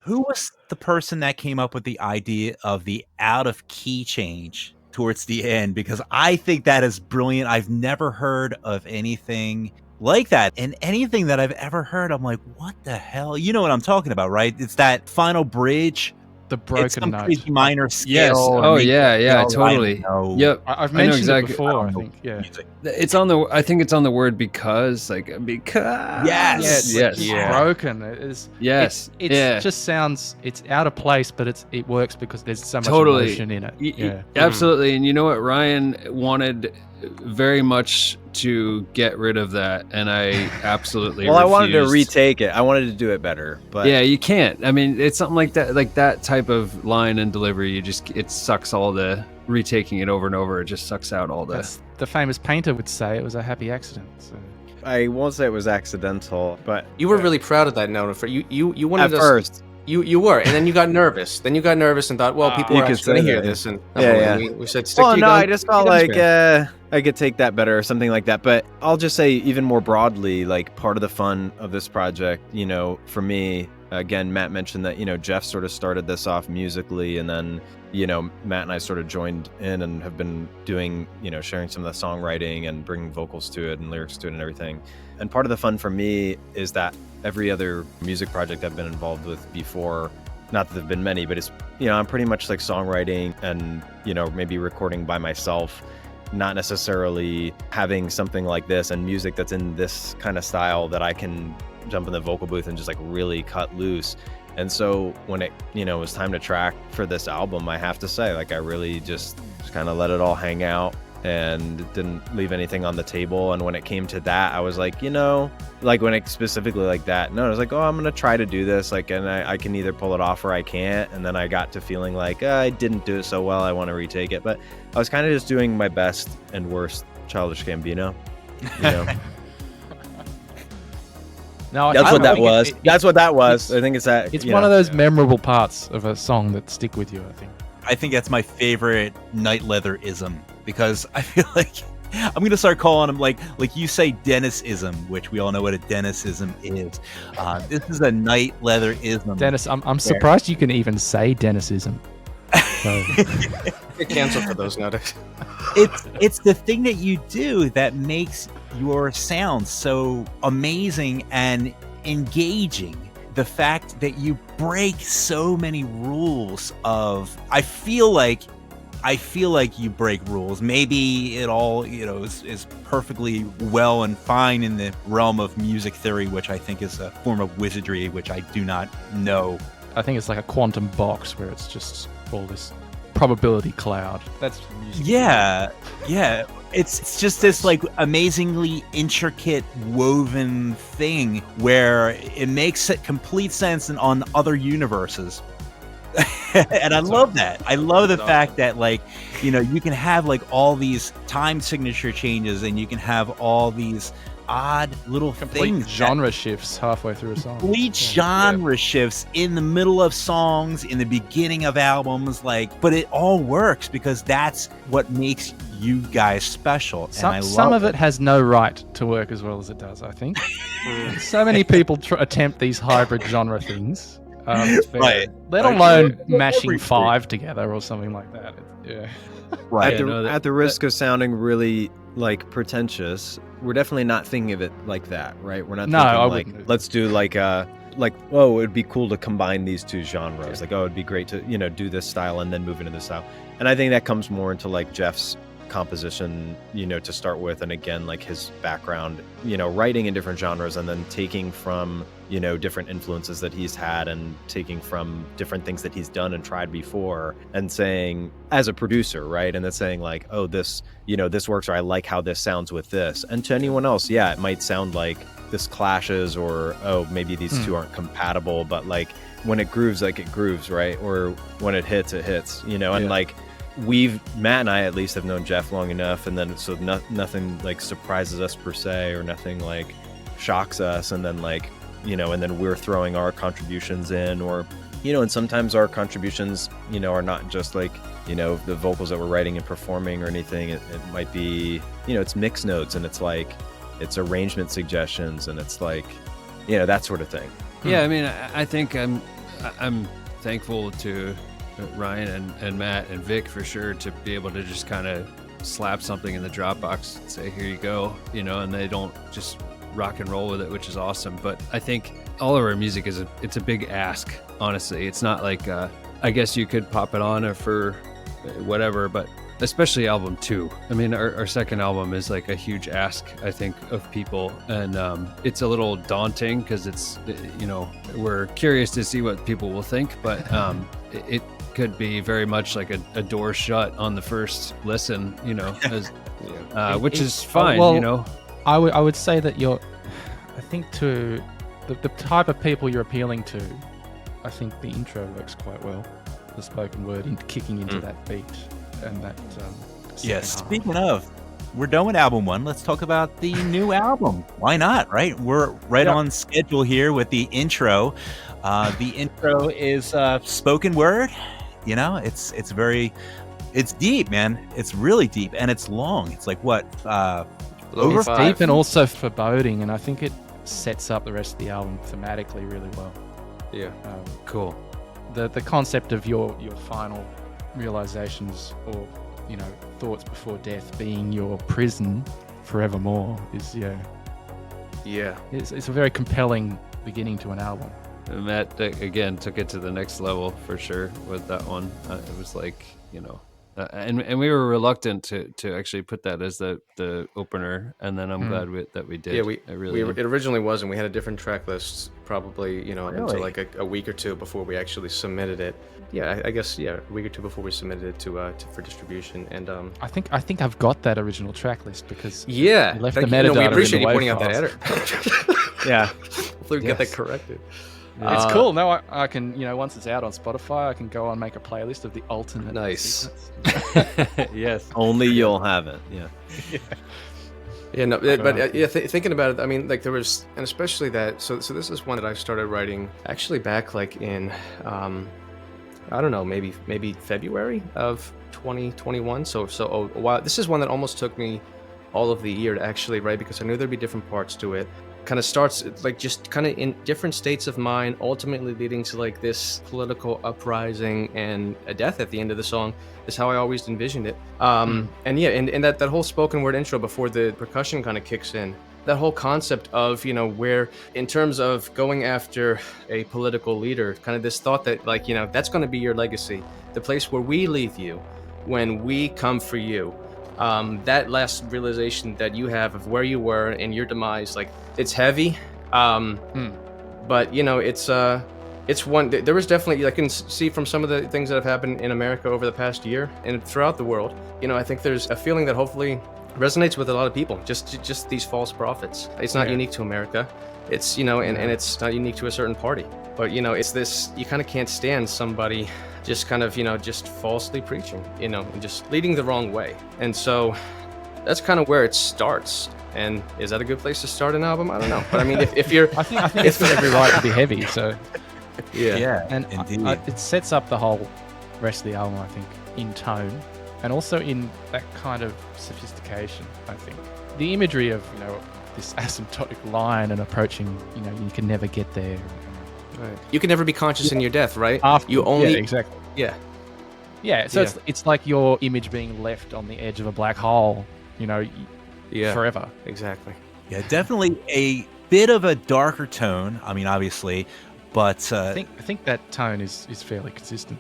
Who was the person that came up with the idea of the out of key change towards the end? Because I think that is brilliant. I've never heard of anything like that. And anything that I've ever heard, I'm like, what the hell? You know what I'm talking about, right? It's that final bridge. The It's broken some note. crazy minor scale. Yes. and Oh make yeah, it yeah, feel totally. like, Yep. I've I know mentioned exactly- it before, I know think. Yeah. music. It's on the. I think it's on the word because, like because. Yes. Yes. It's Yeah. broken. It is. Yes. It yeah. just sounds. It's out of place, but it works because there's so much Totally. emotion in it. Yeah. Absolutely. And you know what? Ryan wanted very much to get rid of that, and I absolutely. Well, I wanted to refused. retake it. I wanted to do it better, but Yeah, you can't. I mean, it's something like that type of line and delivery. It sucks all the retaking it over and over. It just sucks out all the. That's the famous painter would say it was a happy accident. So. I won't say it was accidental. But You were really proud of that note. For you wanted at us. first, You were, and then you got nervous. Then you got nervous and thought, well, people You are could actually going to say hear that. this, and Yeah. we said, stick well, to your no, guns, I just stick to felt your guns, like man. I could take that better or something like that. But I'll just say even more broadly, like part of the fun of this project, for me, again, Matt mentioned that, Jeff sort of started this off musically, and then, Matt and I sort of joined in and have been doing, sharing some of the songwriting and bringing vocals to it and lyrics to it and everything. And part of the fun for me is that every other music project I've been involved with before, not that there've been many, but it's, I'm pretty much like songwriting and, maybe recording by myself, not necessarily having something like this and music that's in this kind of style that I can jump in the vocal booth and just like really cut loose. And so when it, was time to track for this album, I have to say, like, I really just kind of let it all hang out and didn't leave anything on the table. And when it came to that, I was like, like when it specifically like that, no, I was like, oh, I'm going to try to do this. Like, and I can either pull it off or I can't. And then I got to feeling like I didn't do it so well. I want to retake it. But I was kind of just doing my best and worst Childish Gambino, No, That's I what that think was. That's what that was. I think it's that. It's one of those memorable parts of a song that stick with you, I think. I think that's my favorite Night Leather-ism, because I feel like I'm going to start calling him like you say Dennis-ism, which we all know what a Dennis-ism is. This is a Night Leather-ism. Dennis, I'm surprised you can even say Dennisism. So. Get canceled for those notices. It's the thing that you do that makes your sound so amazing and engaging. The fact that you break so many rules of, I feel like you break rules. Maybe it all, is perfectly well and fine in the realm of music theory, which I think is a form of wizardry, which I do not know. I think it's like a quantum box where it's just all this probability cloud. That's music. Yeah. It's just this like amazingly intricate woven thing where it makes complete sense on other universes. And I love that. I love the fact that you can have like all these time signature changes and you can have all these odd little things, genre shifts halfway through a song. Complete genre shifts in the middle of songs, in the beginning of albums, but it all works because that's what makes you guys special. Some of it has no right to work as well as it does, I think. So many people attempt these hybrid genre things. Right. Let alone mashing 5 together or something like that. Yeah. Right. At the risk of sounding really pretentious, we're definitely not thinking of it like that, right? We're not thinking let's do it would be cool to combine these two genres. Like, it'd be great to, do this style and then move into this style. And I think that comes more into Jeff's composition, to start with. And again, his background, writing in different genres and then taking from, different influences that he's had and taking from different things that he's done and tried before and saying as a producer, right? And then saying oh, this, this works, or I like how this sounds with this. And to anyone else, yeah, it might sound like this clashes, or, oh, maybe these two aren't compatible, but when it grooves, it grooves, right? Or when it hits, and Matt and I at least have known Jeff long enough, and then so nothing surprises us per se, or nothing shocks us, and then and then we're throwing our contributions in, or and sometimes our contributions are not just the vocals that we're writing and performing or anything. It might be it's mix notes, and it's arrangement suggestions, and it's that sort of thing. Yeah, I mean, I think I'm thankful to Ryan and Matt and Vic for sure to be able to just kind of slap something in the Dropbox and say, here you go, and they don't just rock and roll with it, which is awesome. But I think all of our music it's a big ask, honestly. It's not like, I guess you could pop it on for whatever, but especially album 2. I mean, our second album is like a huge ask, I think, of people. And it's a little daunting because it's, we're curious to see what people will think, but it could be very much like a door shut on the first listen, which is fine, I would say that I think to the type of people you're appealing to, I think the intro works quite well. The spoken word kicking into that beat and that. Speaking of, we're done with album 1. Let's talk about the new album. Why not? Right, we're right on schedule here with the intro. The intro is spoken word. It's deep, man. It's really deep, and it's long. It's like what? Over it's 5. Deep and also foreboding, and I think it sets up the rest of the album thematically really well. Yeah. Cool. The concept of your final realizations or thoughts before death being your prison forevermore is it's a very compelling beginning to an album. And Matt again took it to the next level for sure with that one. It was like and we were reluctant to actually put that as the opener, and then I'm glad that we did. Yeah, it originally wasn't. We had a different track list probably until like a week or two before we actually submitted it. Yeah, I guess a week or two before we submitted it to for distribution. And I think I've got that original track list because you left the metadata. We appreciate you pointing out that edit. Yeah, hopefully we get that corrected. It's cool. Now I can, once it's out on Spotify, I can go and make a playlist of the alternate. Nice. Yes. Only you'll have it. Yeah. Yeah. No, but thinking about it, I mean, like there was, and especially that. So this is one that I started writing actually back like in, I don't know, maybe February of 2021. So a while. This is one that almost took me all of the year to actually write because I knew there'd be different parts to it. Kind of starts like just kind of in different states of mind, ultimately leading to like this political uprising and a death at the end of the song is how I always envisioned it. And that whole spoken word intro before the percussion kind of kicks in, that whole concept of, where in terms of going after a political leader, kind of this thought that like, that's going to be your legacy, the place where we leave you when we come for you. That last realization that you have of where you were and your demise, like it's heavy, but it's one. There was definitely, I can see from some of the things that have happened in America over the past year and throughout the world. I think there's a feeling that hopefully resonates with a lot of people. Just these false prophets. It's not unique to America. It's and it's not unique to a certain party. But it's this. You kind of can't stand somebody just kind of just falsely preaching, and just leading the wrong way. And so that's kind of where it starts. And is that a good place to start an album? I don't know. But I mean, if you're, I think it's got every right to be heavy. So yeah, and it sets up the whole rest of the album, I think, in tone and also in that kind of sophistication. I think the imagery of this asymptotic line and approaching, you can never get there. Right. You can never be conscious in your death, right? You only exactly. Yeah. So Yeah. it's like your image being left on the edge of a black hole, forever. Exactly. Yeah, definitely a bit of a darker tone. I mean, obviously, but I think that tone is fairly consistent.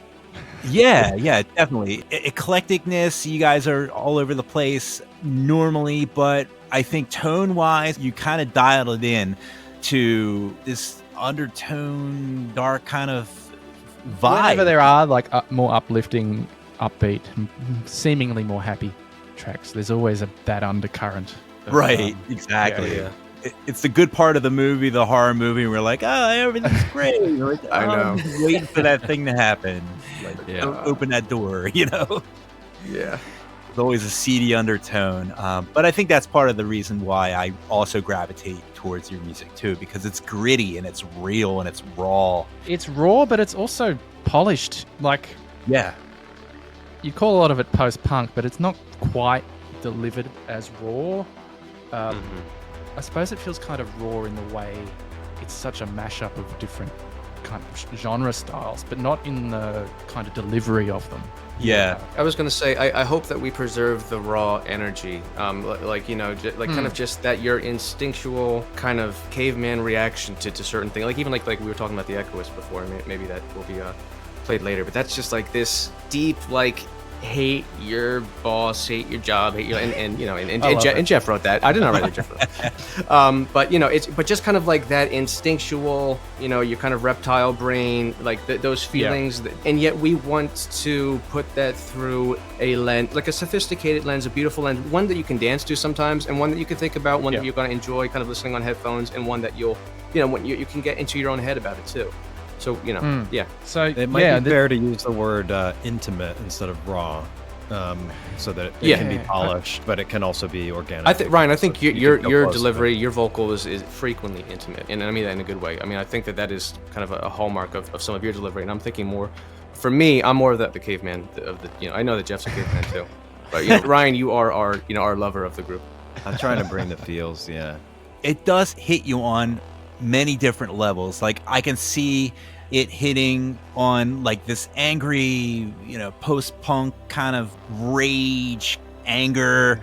Yeah, definitely. Eclecticness, you guys are all over the place normally, but I think tone-wise, you kind of dialed it in to this undertone, dark kind of vibe. Whenever there are like more uplifting, upbeat, seemingly more happy tracks, there's always that undercurrent. Right, exactly. Yeah. It's the good part of the movie, the horror movie, and we're like, oh, everything's great. Like, I know. I'm just waiting for that thing to happen. Like, don't open that door, Yeah. There's always a seedy undertone. But I think that's part of the reason why I also gravitate towards your music too, because it's gritty and it's real and it's raw. It's raw, but it's also polished. Like, yeah, you call a lot of it post-punk, but it's not quite delivered as raw. I suppose it feels kind of raw in the way it's such a mashup of different kind of genre styles, but not in the kind of delivery of them. Yeah. I was gonna say, I hope that we preserve the raw energy, like kind of just that your instinctual kind of caveman reaction to certain things, like even like we were talking about the Echoist before. Maybe that will be played later, but that's just like this deep like hate your boss, hate your job, hate your and Jeff wrote that. I did not write it. Jeff wrote that. But it's just kind of like that instinctual, your kind of reptile brain, like those feelings, and yet we want to put that through a lens, like a sophisticated lens, a beautiful lens, one that you can dance to sometimes, and one that you can think about, one that you're going to enjoy, kind of listening on headphones, and one that you'll, when you can get into your own head about it too. So, So it might be fair to use the word intimate instead of raw, so that it can be polished, but it can also be organic. Ryan, I think your delivery, your vocal is frequently intimate, and I mean that in a good way. I mean, I think that is kind of a hallmark of some of your delivery, and I'm thinking more, for me, I'm more of the caveman of the, I know that Jeff's a caveman too, but Ryan, you are our lover of the group. I'm trying to bring the feels, yeah. It does hit you on many different levels. Like I can see it hitting on like this angry, post-punk kind of rage, anger,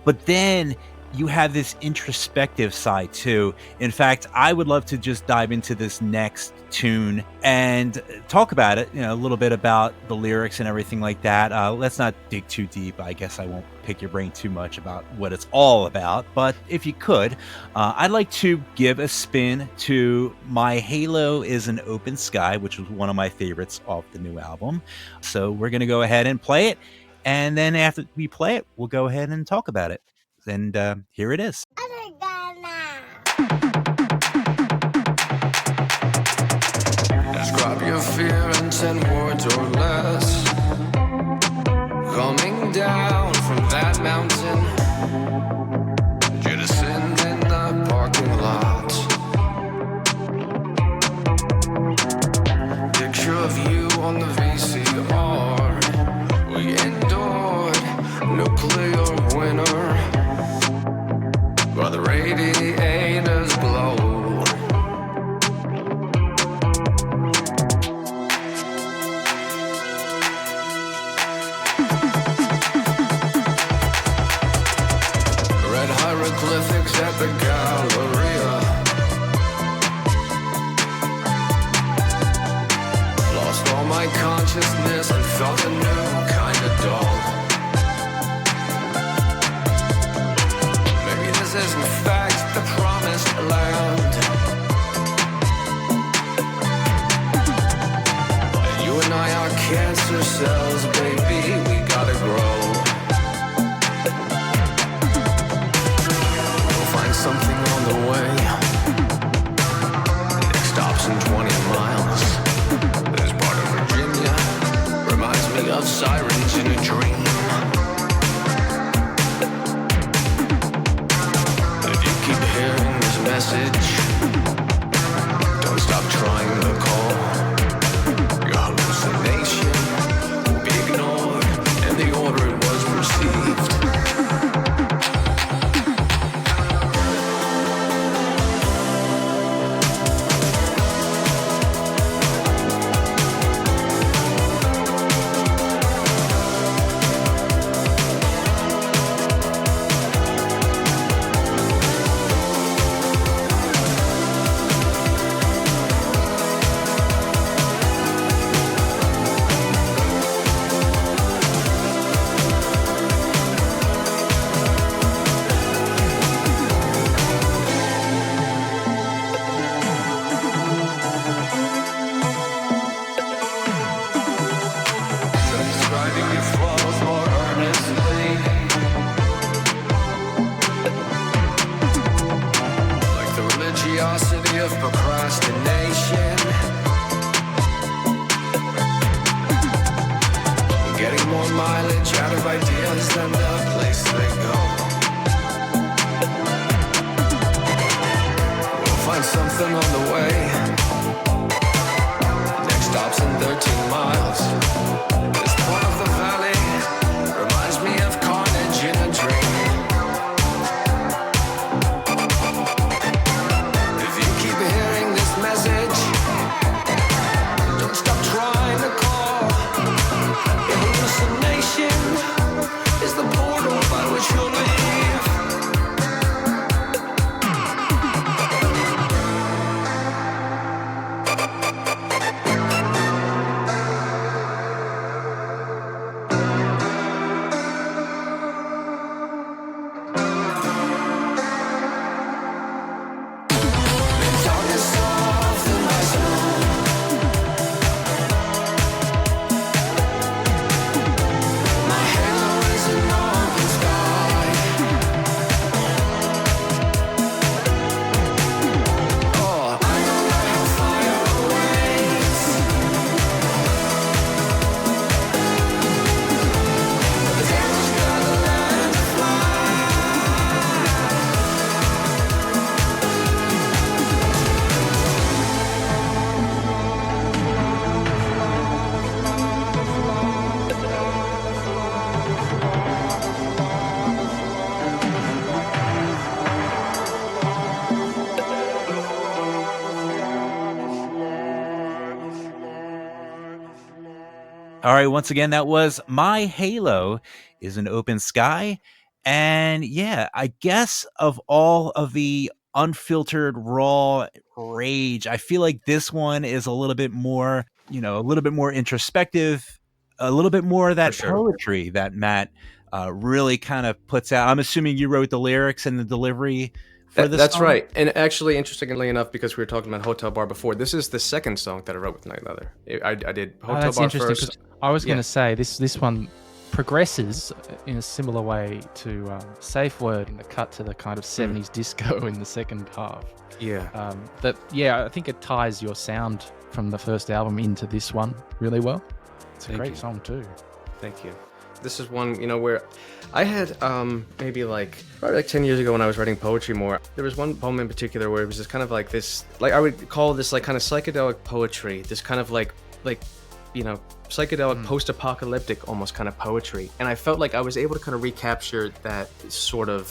but then you have this introspective side too. In fact, I would love to just dive into this next tune and talk about it, a little bit about the lyrics and everything like that. Let's not dig too deep. I guess I won't pick your brain too much about what it's all about, but if you could, I'd like to give a spin to My Halo is an Open Sky, which was one of my favorites off the new album. So we're going to go ahead and play it. And then after we play it, we'll go ahead and talk about it. And here it is. Describe your fear in 10 words or less. Coming down from that mountain, jettisoned in the parking lot. Picture of you on the VCR. We endured nuclear winter. While the radiators glow. Red hieroglyphics at the Galleria. Lost all my consciousness and felt a new kind of dull. This is in fact the promised land. And you and I are cancer cells, baby, we gotta grow. We'll find something on the way. Next stop's in 20 miles. This part of Virginia reminds me of sirens in a dream. Hearing this message, don't stop trying to call. Your hallucination will be ignored, and the order it was received. All right, once again, that was My Halo is an Open Sky. And yeah, I guess of all of the unfiltered, raw rage, I feel like this one is a little bit more, a little bit more introspective, a little bit more of that For sure. poetry that Matt really kind of puts out. I'm assuming you wrote the lyrics and the delivery for this That's song? right. And actually, interestingly enough, because we were talking about Hotel Bar before, this is the second song that I wrote with Night Leather. I did Oh, Hotel that's Bar interesting. 'Cause first. I was going Yeah. to say this one progresses in a similar way to Safe Word in the cut to the kind of 70s disco in the second half. Yeah. I think it ties your sound from the first album into this one really well. It's a Thank great you. song too. Thank you. This is one, where I had maybe probably like 10 years ago when I was writing poetry more. There was one poem in particular where it was just kind of like this, like I would call this like kind of psychedelic poetry, this kind of like psychedelic post-apocalyptic almost kind of poetry, and I felt like I was able to kind of recapture that sort of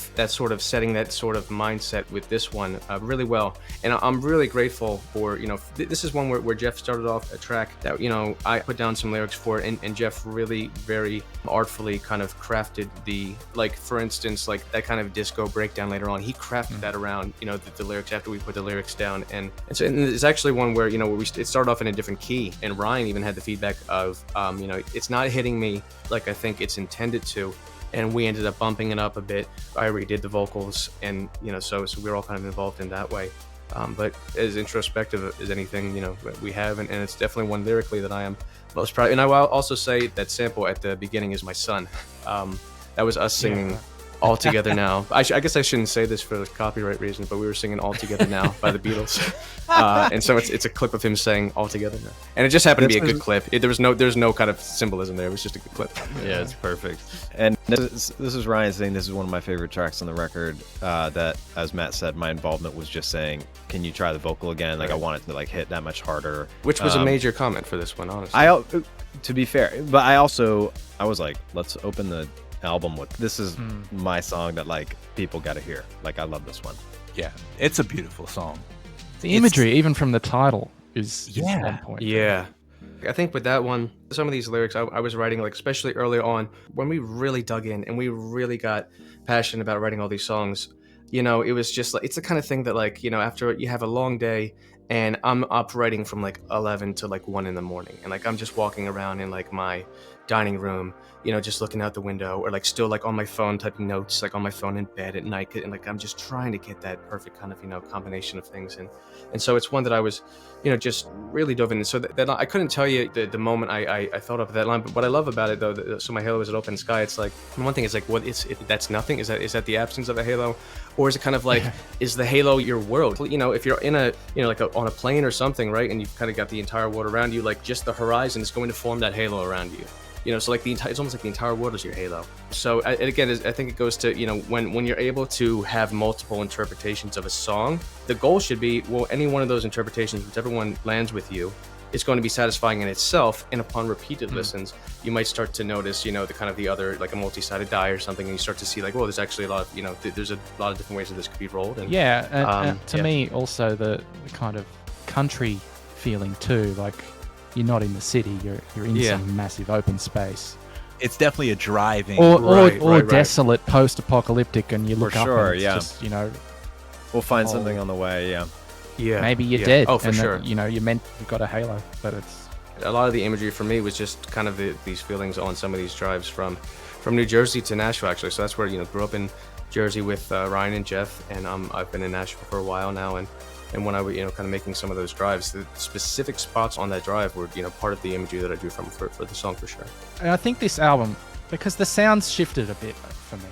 setting, that sort of mindset with this one really well. And I'm really grateful for this is one where Jeff started off a track that I put down some lyrics for, and Jeff really very artfully kind of crafted the, like, for instance, like that kind of disco breakdown later on, he crafted that around the lyrics after we put the lyrics down, and it's actually one where it started off in a different key, and Ryan even had the feedback of it's not hitting me like I think it's intended to, and we ended up bumping it up a bit. I redid the vocals, and so we were all kind of involved in that way. But as introspective as anything we have, and it's definitely one lyrically that I am most proud. And I will also say that sample at the beginning is my son. That was us singing All Together Now. I guess I shouldn't say this for copyright reasons, but we were singing All Together Now by the Beatles. And so it's a clip of him saying All Together Now. And it just happened to be a good clip. There's no kind of symbolism there. It was just a good clip. Yeah, it's perfect. And this is Ryan saying this is one of my favorite tracks on the record. That, as Matt said, my involvement was just saying, can you try the vocal again? Like, I want it to hit that much harder. Which was a major comment for this one, honestly. To be fair, but I was like, let's open the album with this is my song that people got to hear. I love this one. Yeah, it's a beautiful song. The imagery, even from the title, is on point. Yeah. I think with that one, some of these lyrics I was writing, especially early on, when we really dug in and we really got passionate about writing all these songs, it was just it's the kind of thing that after you have a long day, and I'm up writing from 11 to 1 in the morning, and I'm just walking around in my dining room, just looking out the window, or still on my phone typing notes, on my phone in bed at night, and I'm just trying to get that perfect kind of combination of things, and so it's one that I was just really dove in. And so that I couldn't tell you the moment I thought of that line, but what I love about it though, so my halo is an open sky, it's one thing is what that's nothing, is that the absence of a halo, or is it kind of is the halo your world? If you're in a on a plane or something, right, and you've kind of got the entire world around you, just the horizon is going to form that halo around you. So it's almost like the entire world is your halo. So and again, I think it goes to when you're able to have multiple interpretations of a song, the goal should be, well, any one of those interpretations, whichever one lands with you, is going to be satisfying in itself. And upon repeated listens, you might start to notice the kind of the other, a multi-sided die or something, and you start to see well, there's actually a lot of there's a lot of different ways that this could be rolled. And to me also the kind of country feeling too, you're not in the city, you're in some massive open space. It's definitely a driving or desolate post-apocalyptic, and you look up and it's just, we'll find something on the way. Maybe you're dead. Oh, for sure. You've got a halo, but it's a lot of the imagery for me was just kind of these feelings on some of these drives from New Jersey to Nashville, actually. So that's where grew up in Jersey with Ryan and Jeff, and I've been in Nashville for a while now, and when I was kind of making some of those drives, the specific spots on that drive were part of the imagery that I drew from for the song, for sure. And I think this album, because the sounds shifted a bit for me.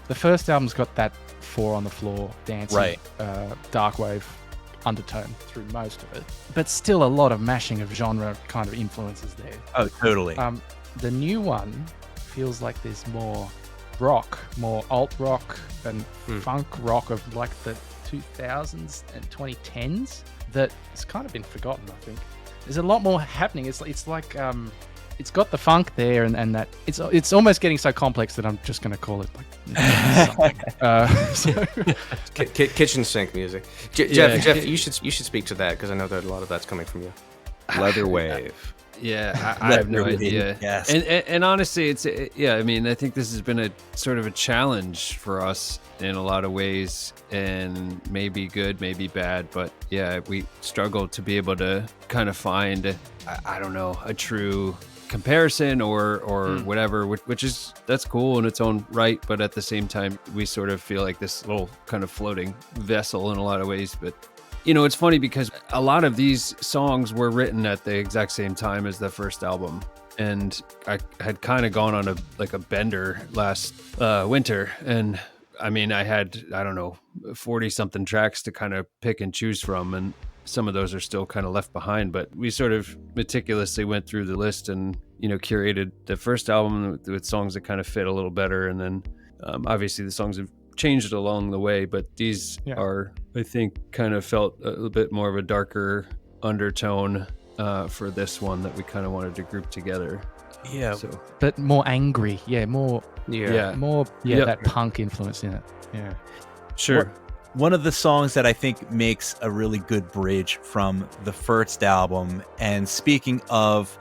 The first album's got that 4 on the floor dancing, dark wave undertone through most of it, but still a lot of mashing of genre kind of influences there. Oh, totally. The new one feels like there's more rock, more alt rock and funk rock of the 2000s and 2010s that's kind of been forgotten. I think there's a lot more happening. It's it's got the funk there, and that it's almost getting so complex that I'm just going to call it kitchen sink music. Jeff, you should speak to that, because I know that a lot of that's coming from you. Leather wave. Yeah, I have no idea. Yes. And honestly, yeah. I mean, I think this has been a sort of a challenge for us in a lot of ways, and maybe good, maybe bad. But yeah, we struggle to be able to kind of find, I don't know, a true comparison or whatever, which is, that's cool in its own right. But at the same time, we sort of feel like this little kind of floating vessel in a lot of ways. But you know, it's funny because a lot of these songs were written at the exact same time as the first album. And I had kind of gone on a bender last winter. And I mean, I had, I don't know, 40 something tracks to kind of pick and choose from. And some of those are still kind of left behind. But we sort of meticulously went through the list and, you know, curated the first album with songs that kind of fit a little better. And then obviously the songs have changed along the way, but these are, I think, kind of felt a little bit more of a darker undertone for this one that we kind of wanted to group together. Yeah. So, but more angry. Yeah, more. Yeah. More. Yeah, Yep. that punk influence in it. Yeah. Sure. One of the songs that I think makes a really good bridge from the first album, and speaking of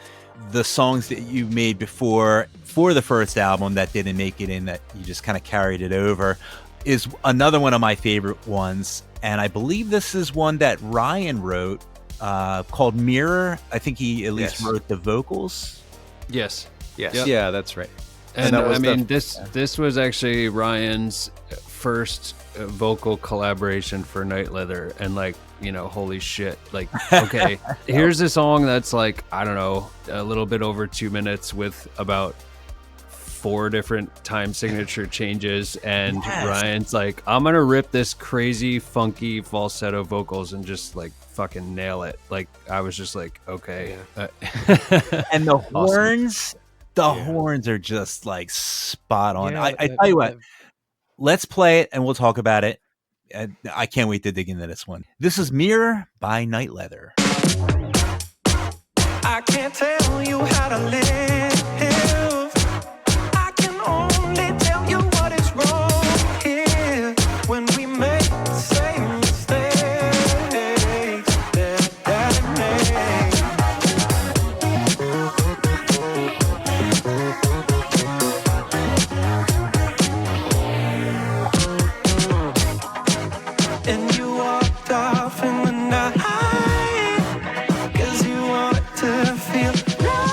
the songs that you made before for the first album that didn't make it in, that you just kind of carried it over, is another one of my favorite ones. And I believe this is one that Ryan wrote called Mirror. I think he at least wrote the vocals. Yes. Yes. Yep. Yeah, that's right. And that was I mean, this was actually Ryan's first vocal collaboration for Night Leather, and like, you know, holy shit, like, okay, here's a song that's like, I don't know, a little bit over 2 minutes with about 4 different time signature changes, and Ryan's like, I'm gonna rip this crazy funky falsetto vocals and just like fucking nail it. Like, I was just like, okay. And the horns, horns are just like spot on. Yeah, I tell you what, let's play it and we'll talk about it. I can't wait to dig into this one. This is Mirror by Night Leather. I can't tell you how to live. I can only tell you what is wrong here. When we make the same mistakes that we made. And you walked off in the night, 'cause you wanted to feel right.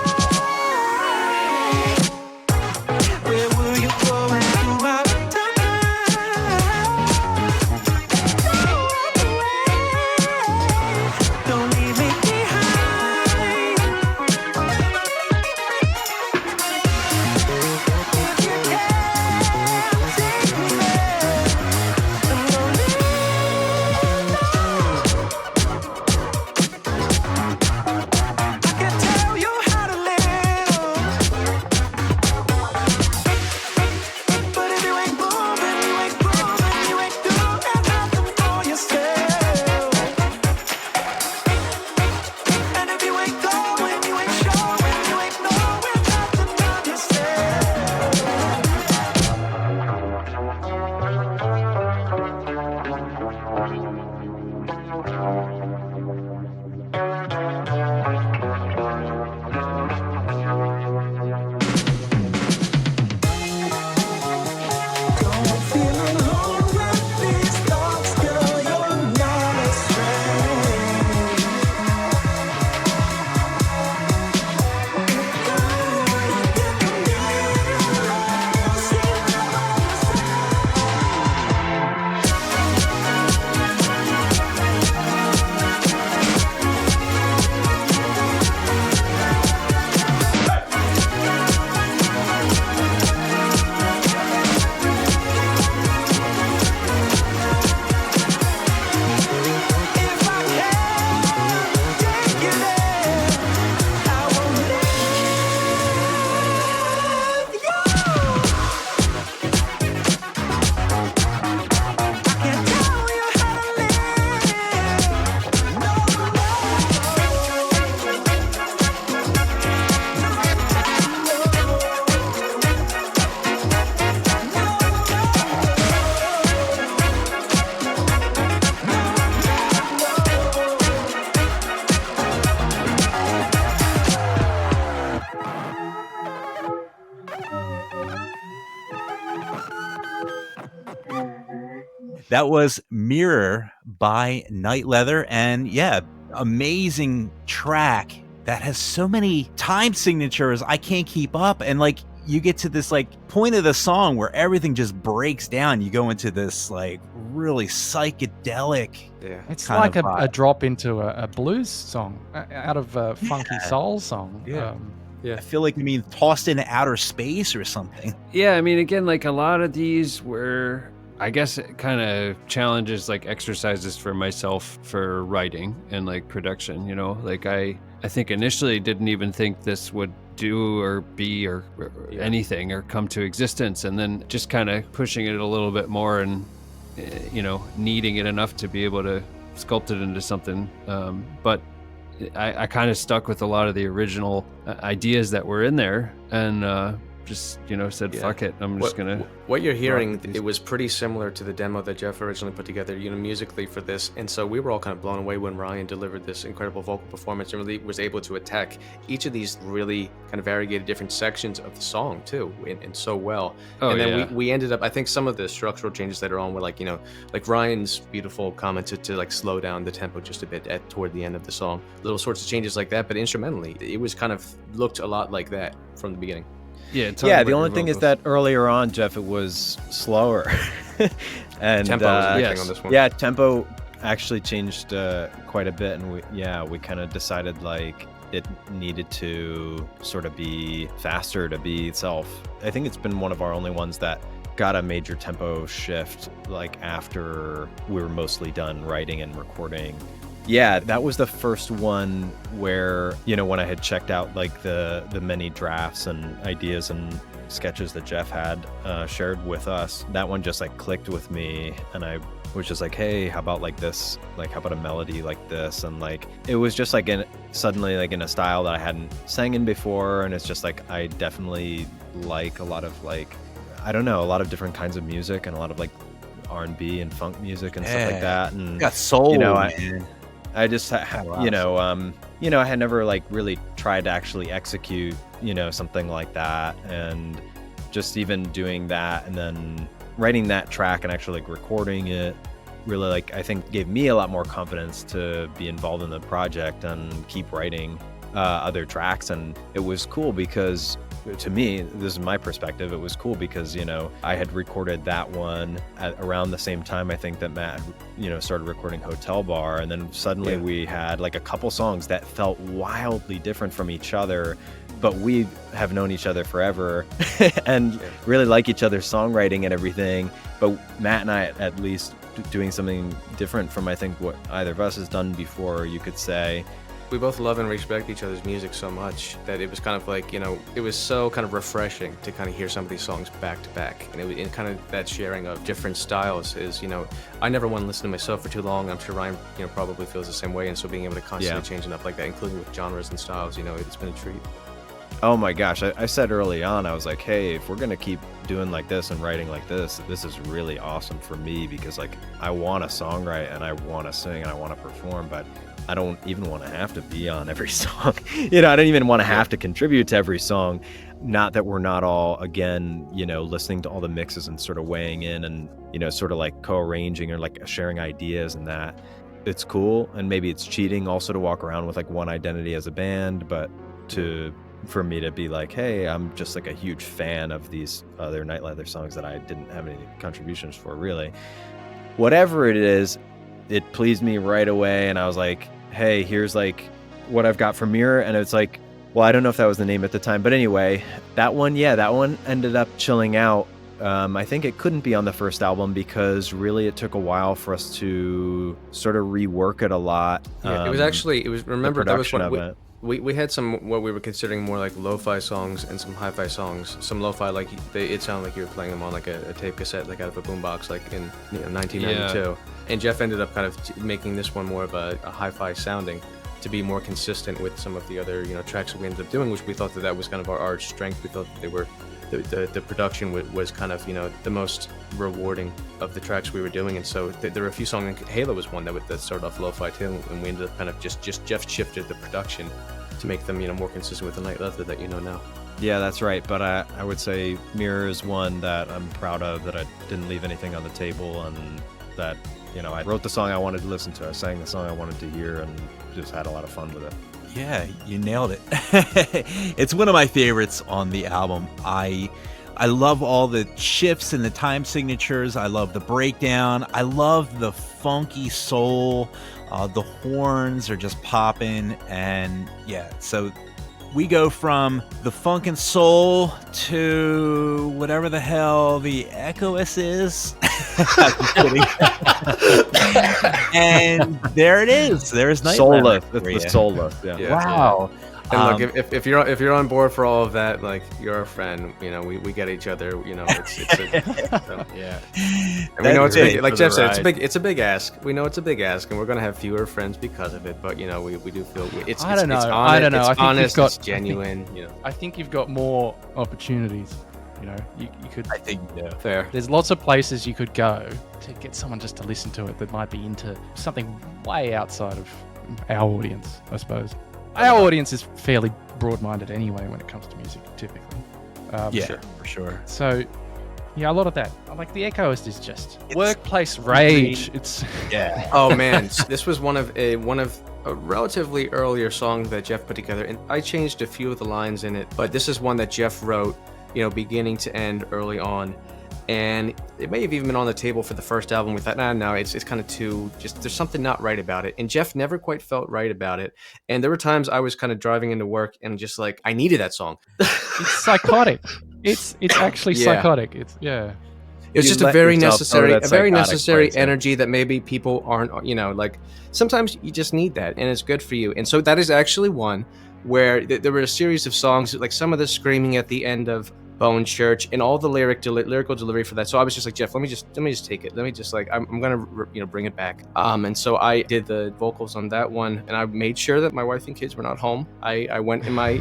That was Mirror by Night Leather. And yeah, amazing track that has so many time signatures. I can't keep up. And like, you get to this like point of the song where everything just breaks down. You go into this like really psychedelic. Yeah. It's kind like of a vibe. drop into a blues song out of a funky soul song. Yeah. I feel like tossed into outer space or something. Yeah, I mean, again, like a lot of these were, I guess, it kind of challenges, like exercises for myself for writing and like production. You know, like I think initially didn't even think this would do or be or anything or come to existence, and then just kind of pushing it a little bit more and kneading it enough to be able to sculpt it into something. But I kind of stuck with a lot of the original ideas that were in there, and just said, fuck it, I'm just gonna. What you're hearing, it was pretty similar to the demo that Jeff originally put together, musically for this, and so we were all kind of blown away when Ryan delivered this incredible vocal performance and really was able to attack each of these really kind of variegated different sections of the song too, and so well. Oh, and then yeah. we ended up, I think some of the structural changes later on were like like Ryan's beautiful comment to like slow down the tempo just a bit toward the end of the song, little sorts of changes like that, but instrumentally it was kind of looked a lot like that from the beginning. Yeah, Yeah, the only thing is that earlier on, Jeff, it was slower. And Tempo was a big thing on this one. Yeah, tempo actually changed quite a bit, and we kind of decided like it needed to sort of be faster to be itself. I think it's been one of our only ones that got a major tempo shift like after we were mostly done writing and recording. Yeah, that was the first one where, when I had checked out like the many drafts and ideas and sketches that Jeff had shared with us, that one just like clicked with me, and I was just like, hey, how about like this? Like, how about a melody like this? And like, it was just like suddenly like in a style that I hadn't sang in before, and it's just like, I definitely like a lot of like, I don't know, a lot of different kinds of music and a lot of like R&B and funk music and stuff like that. And Got soul. I just, I had never like really tried to actually execute, something like that. And just even doing that and then writing that track and actually like recording it really like, I think gave me a lot more confidence to be involved in the project and keep writing other tracks. And it was cool because to me, this is my perspective, it was cool because, I had recorded that one at around the same time I think that Matt, started recording Hotel Bar, and then suddenly we had like a couple songs that felt wildly different from each other, but we have known each other forever and really like each other's songwriting and everything. But Matt and I, at least doing something different from I think what either of us has done before, you could say. We both love and respect each other's music so much that it was kind of like, it was so kind of refreshing to kind of hear some of these songs back to back. And kind of that sharing of different styles is, I never want to listen to myself for too long. I'm sure Ryan, probably feels the same way. And so being able to constantly change it up like that, including with genres and styles, it's been a treat. Oh my gosh, I said early on, I was like, hey, if we're going to keep doing like this and writing like this is really awesome for me because like I want to songwrite and I want to sing and I want to perform, but I don't even want to have to be on every song. I don't even want to have to contribute to every song. Not that we're not all, again, listening to all the mixes and sort of weighing in and, sort of like co-arranging or like sharing ideas and that. It's cool. And maybe it's cheating also to walk around with like one identity as a band, but for me to be like, hey, I'm just like a huge fan of these other Night Leather songs that I didn't have any contributions for really. Whatever it is, it pleased me right away. And I was like, hey, here's like what I've got from Mirror. And it's like, well, I don't know if that was the name at the time, but anyway, that one ended up chilling out. I think it couldn't be on the first album because really it took a while for us to sort of rework it a lot. Yeah, remember that was what we had some what we were considering more like lo-fi songs and some hi-fi songs. Some lo-fi, like it sounded like you were playing them on like a tape cassette, like out of a boombox, like in 1992. Yeah. And Jeff ended up kind of making this one more of a hi-fi sounding to be more consistent with some of the other tracks that we ended up doing, which we thought that was kind of our strength. We thought that they were the production was kind of the most rewarding of the tracks we were doing. And so there were a few songs. Halo was one that started off lo-fi too, and we ended up kind of just Jeff shifted the production to make them more consistent with the Night Leather that now. Yeah, that's right. But I would say Mirror is one that I'm proud of, that I didn't leave anything on the table, and that, I wrote the song I wanted to listen to. I sang the song I wanted to hear and just had a lot of fun with it. Yeah, you nailed it. It's one of my favorites on the album. I love all the shifts and the time signatures. I love the breakdown. I love the funky soul. The horns are just popping. And yeah, so we go from the funk and soul to whatever the hell the Echoist is. I'm kidding. And there it is. There's Nightride. Soulless. It's the soulless. Yeah. Wow. And look, if you're on board for all of that, like, you're a friend. We get each other. Yeah. And we know it's big. Like Jeff said, it's a big ask. We know it's a big ask, and we're gonna have fewer friends because of it. But we do feel it's. I don't know. It's honest, I don't know. It's I think honest. It's genuine. I think you've got more opportunities. You could. I think you do. Fair. There's lots of places you could go to get someone just to listen to it that might be into something way outside of our audience, I suppose. Our audience is fairly broad-minded anyway when it comes to music, typically. For sure. So, yeah, a lot of that. Like, the Echoist is just workplace rage. It's Oh man, this was one of a relatively earlier song that Jeff put together, and I changed a few of the lines in it. But this is one that Jeff wrote, beginning to end, early on. And it may have even been on the table for the first album. We thought, no, it's kind of too, just, there's something not right about it. And Jeff never quite felt right about it. And there were times I was kind of driving into work and just like, I needed that song. It's psychotic. It's actually psychotic. It's It's just a very necessary energy that maybe people aren't, like, sometimes you just need that and it's good for you. And so that is actually one where there were a series of songs, like some of the screaming at the end of Bone Church and all the lyrical delivery for that. So I was just like, Jeff, let me just take it. Let me just like, I'm gonna bring it back. And so I did the vocals on that one, and I made sure that my wife and kids were not home. I went in my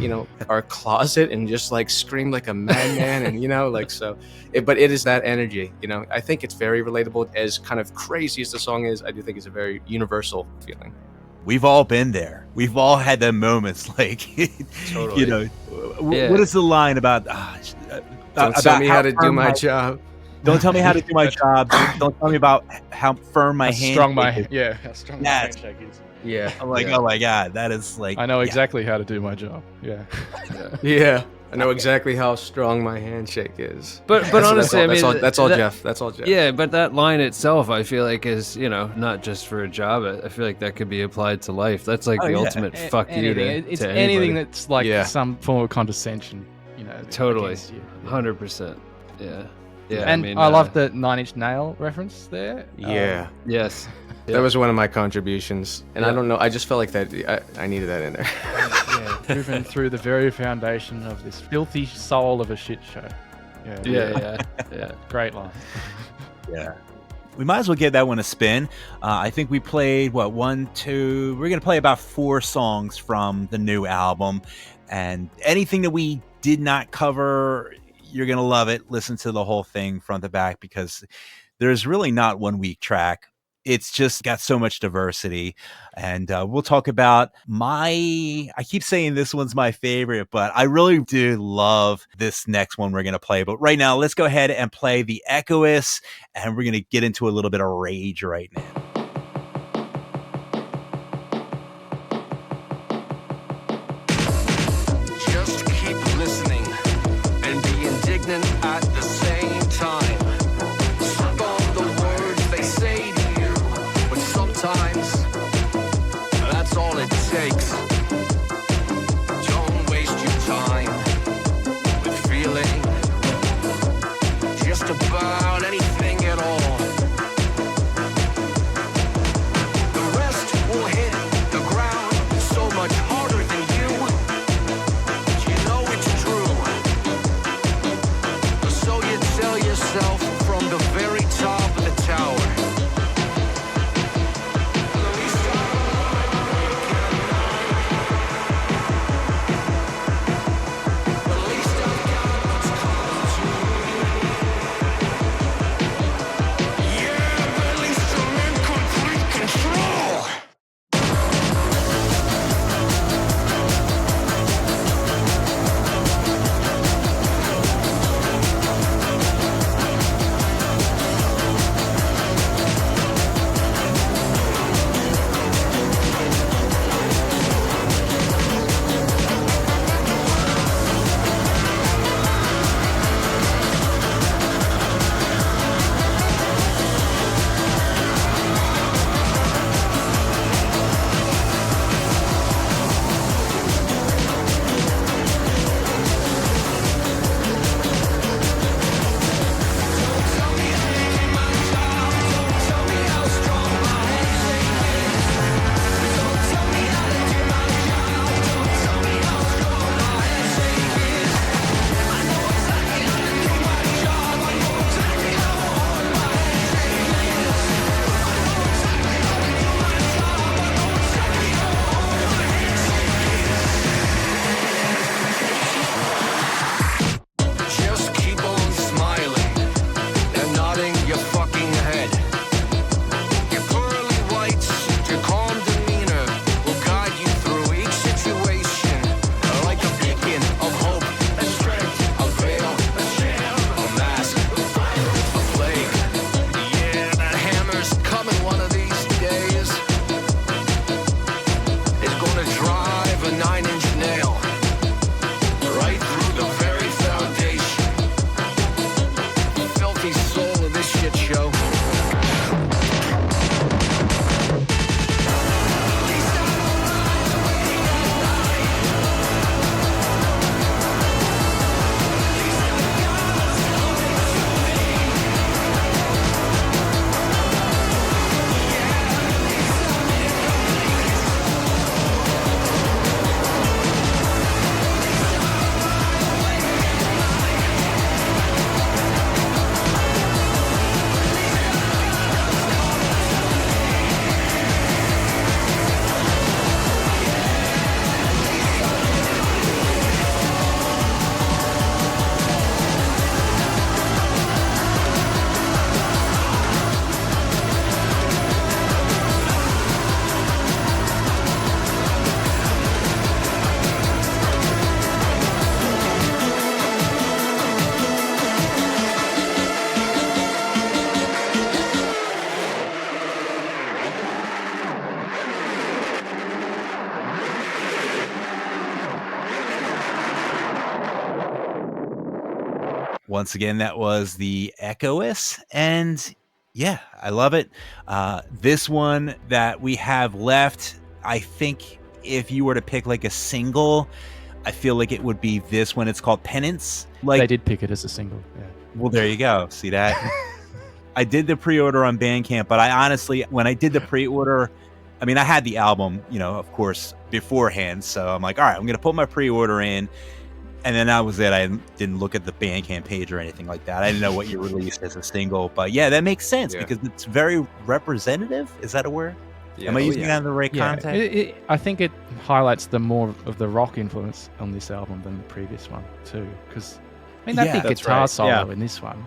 our closet and just like screamed like a madman, and like so. But it is that energy. I think it's very relatable. As kind of crazy as the song is, I do think it's a very universal feeling. We've all been there. We've all had them moments. Like, Totally. What is the line about? Don't tell me how to do my job. Don't tell me how to do my job. Don't tell me about how firm my hand. How strong my handshake is. Yeah. I'm like, oh my god, that is like. I know exactly how to do my job. Yeah. Yeah. I know exactly how strong my handshake is. But honestly, that's all Jeff. That's all Jeff. Yeah, but that line itself, I feel like, is not just for a job. I feel like that could be applied to life. That's like the ultimate fuck you to It's to anything anybody. that's like some form of condescension. Totally, against you. 100%. Yeah. Yeah. And I love the Nine Inch Nail reference there. Yeah. Yes. That was one of my contributions, and I don't know. I just felt like that. I needed that in there. Driven through the very foundation of this filthy soul of a shit show. Yeah. Great line. Yeah. We might as well give that one a spin. I think we played, 1, 2... We're going to play about 4 songs from the new album. And anything that we did not cover, you're going to love it. Listen to the whole thing front to back, because there's really not one weak track. It's just got so much diversity. And we'll talk about I keep saying this one's my favorite, but I really do love this next one we're going to play. But right now, let's go ahead and play the Echoist, and we're going to get into a little bit of rage right now. Just keep listening and be indignant at the same time. Slip on the words they say to you, but sometimes that's all it takes. Don't waste your time with feeling just about anything at all. The rest will hit the ground so much harder than you. You know it's true. So you tell yourself from the very top of the tower. Once again, that was the Echoist, and yeah, I love it. This one that we have left, I think if you were to pick like a single, I feel like it would be this one. It's called Penance. Like, They did pick it as a single. Yeah. well, there you go. See that? I did the pre-order on Bandcamp, but I honestly, when I did the pre-order, I mean, I had the album, of course, beforehand. So I'm like, all right, I'm going to put my pre-order in. And then that was it. I didn't look at the Bandcamp page or anything like that. I didn't know what you released as a single. But yeah, that makes sense because it's very representative. Is that a word? Yeah. Am I using that in the right context? I think it highlights the more of the rock influence on this album than the previous one too. Because I mean, that big that's guitar right. solo in this one.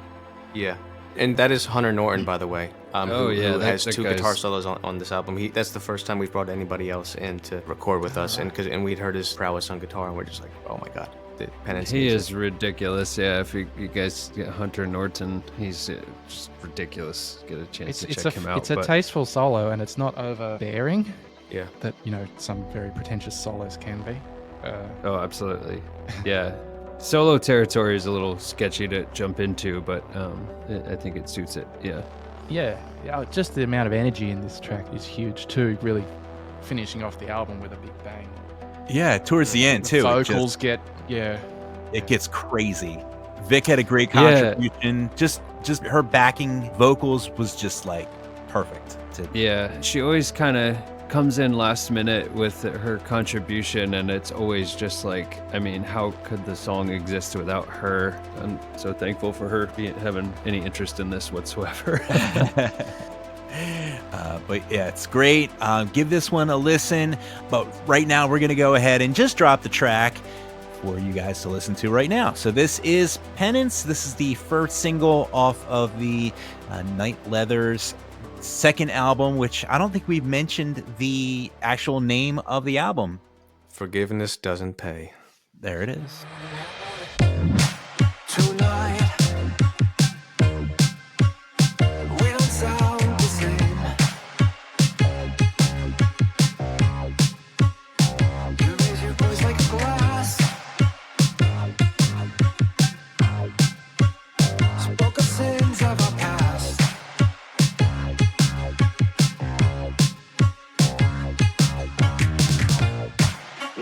Yeah. And that is Hunter Norton, by the way, who has that two guy's- guitar solos on this album. That's the first time we've brought anybody else in to record with us, and we'd heard his prowess on guitar, and we're just like, oh my god, the Penance. He music. is ridiculous. Yeah, if you guys get Hunter Norton, he's just ridiculous. Get a chance to check him out. It's a but- tasteful solo, and it's not overbearing. Yeah. That some very pretentious solos can be. Oh, absolutely. Yeah. Solo territory is a little sketchy to jump into, but I think it suits it. Yeah. Yeah, just the amount of energy in this track is huge too. Really finishing off the album with a big bang. Yeah, towards the end too. Vocals It gets crazy. Vic had a great contribution. Just her backing vocals was just like perfect. Yeah, she always kind of comes in last minute with her contribution, and it's always just like, I mean, how could the song exist without her? I'm so thankful for her having any interest in this whatsoever. But yeah, it's great. Give this one a listen. But right now, we're going to go ahead and just drop the track for you guys to listen to right now. So this is Penance. This is the first single off of the Night Leather's second album, which I don't think we've mentioned the actual name of the album. Forgiveness doesn't pay. There it is. Tonight, we don't sound the same. You raise your voice like a glass. Spoke of sins of our past.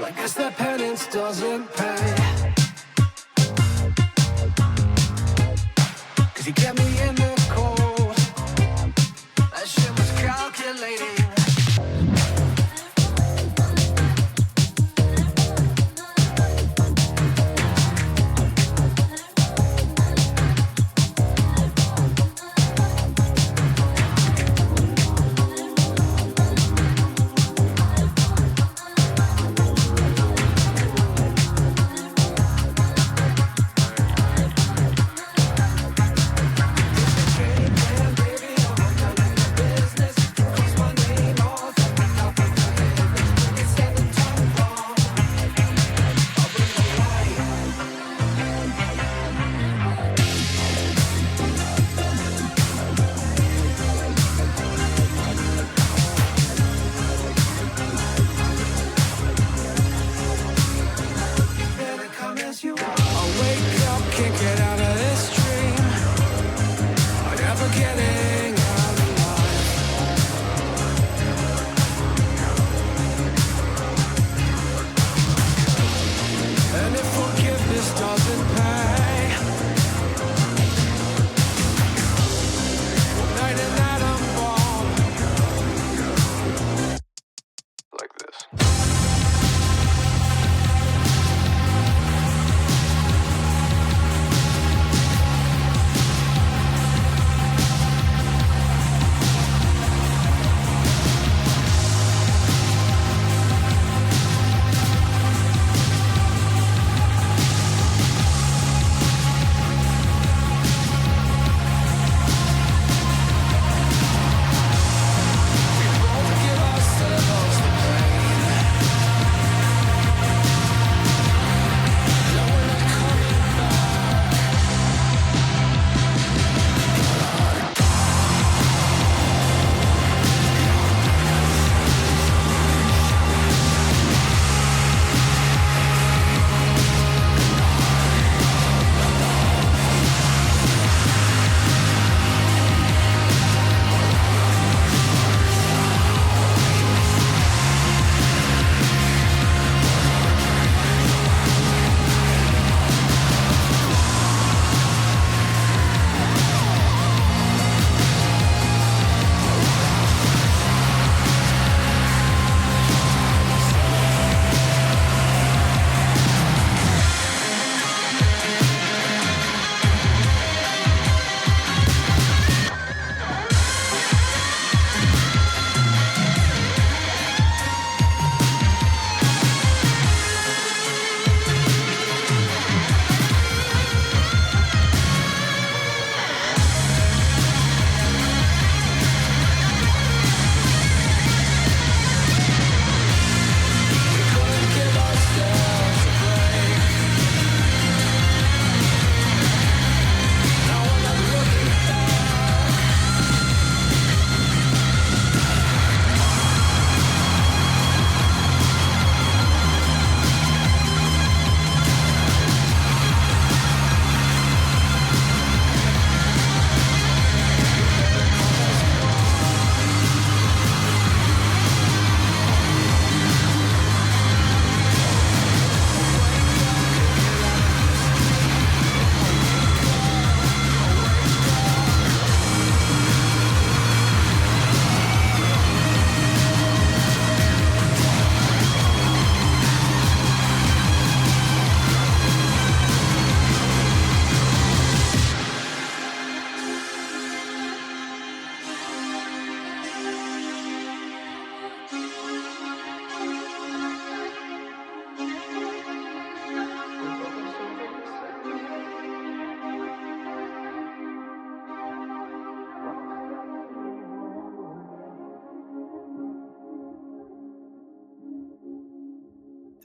I guess that penance doesn't pay. You get me in the cold. That shit was calculating.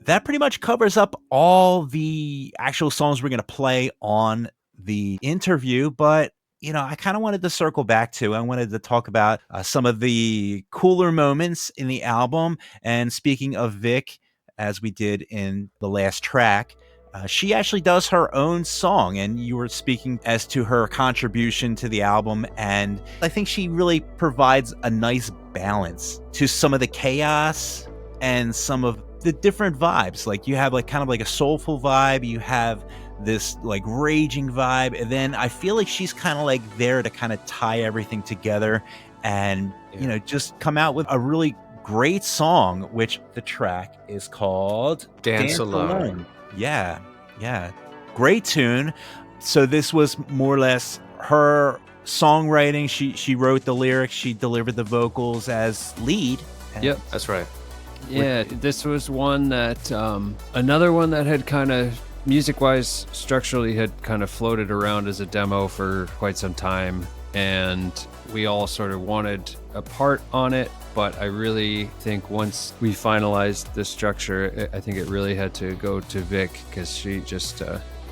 that pretty much covers up all the actual songs we're going to play on the interview. But, I kind of wanted to circle back to, I wanted to talk about some of the cooler moments in the album. And speaking of Vic, as we did in the last track, she actually does her own song, and you were speaking as to her contribution to the album, and I think she really provides a nice balance to some of the chaos and some of the different vibes. Like you have like kind of like a soulful vibe, you have this like raging vibe, and then I feel like she's kind of like there to kind of tie everything together and just come out with a really great song, which the track is called Dance Alone. Yeah. Great tune. So this was more or less her songwriting. She wrote the lyrics, she delivered the vocals as lead. Yep. That's right. Yeah, this was one that, another one that had kind of, music-wise, structurally had kind of floated around as a demo for quite some time. And we all sort of wanted a part on it. But I really think once we finalized the structure, I think it really had to go to Vic, because she just,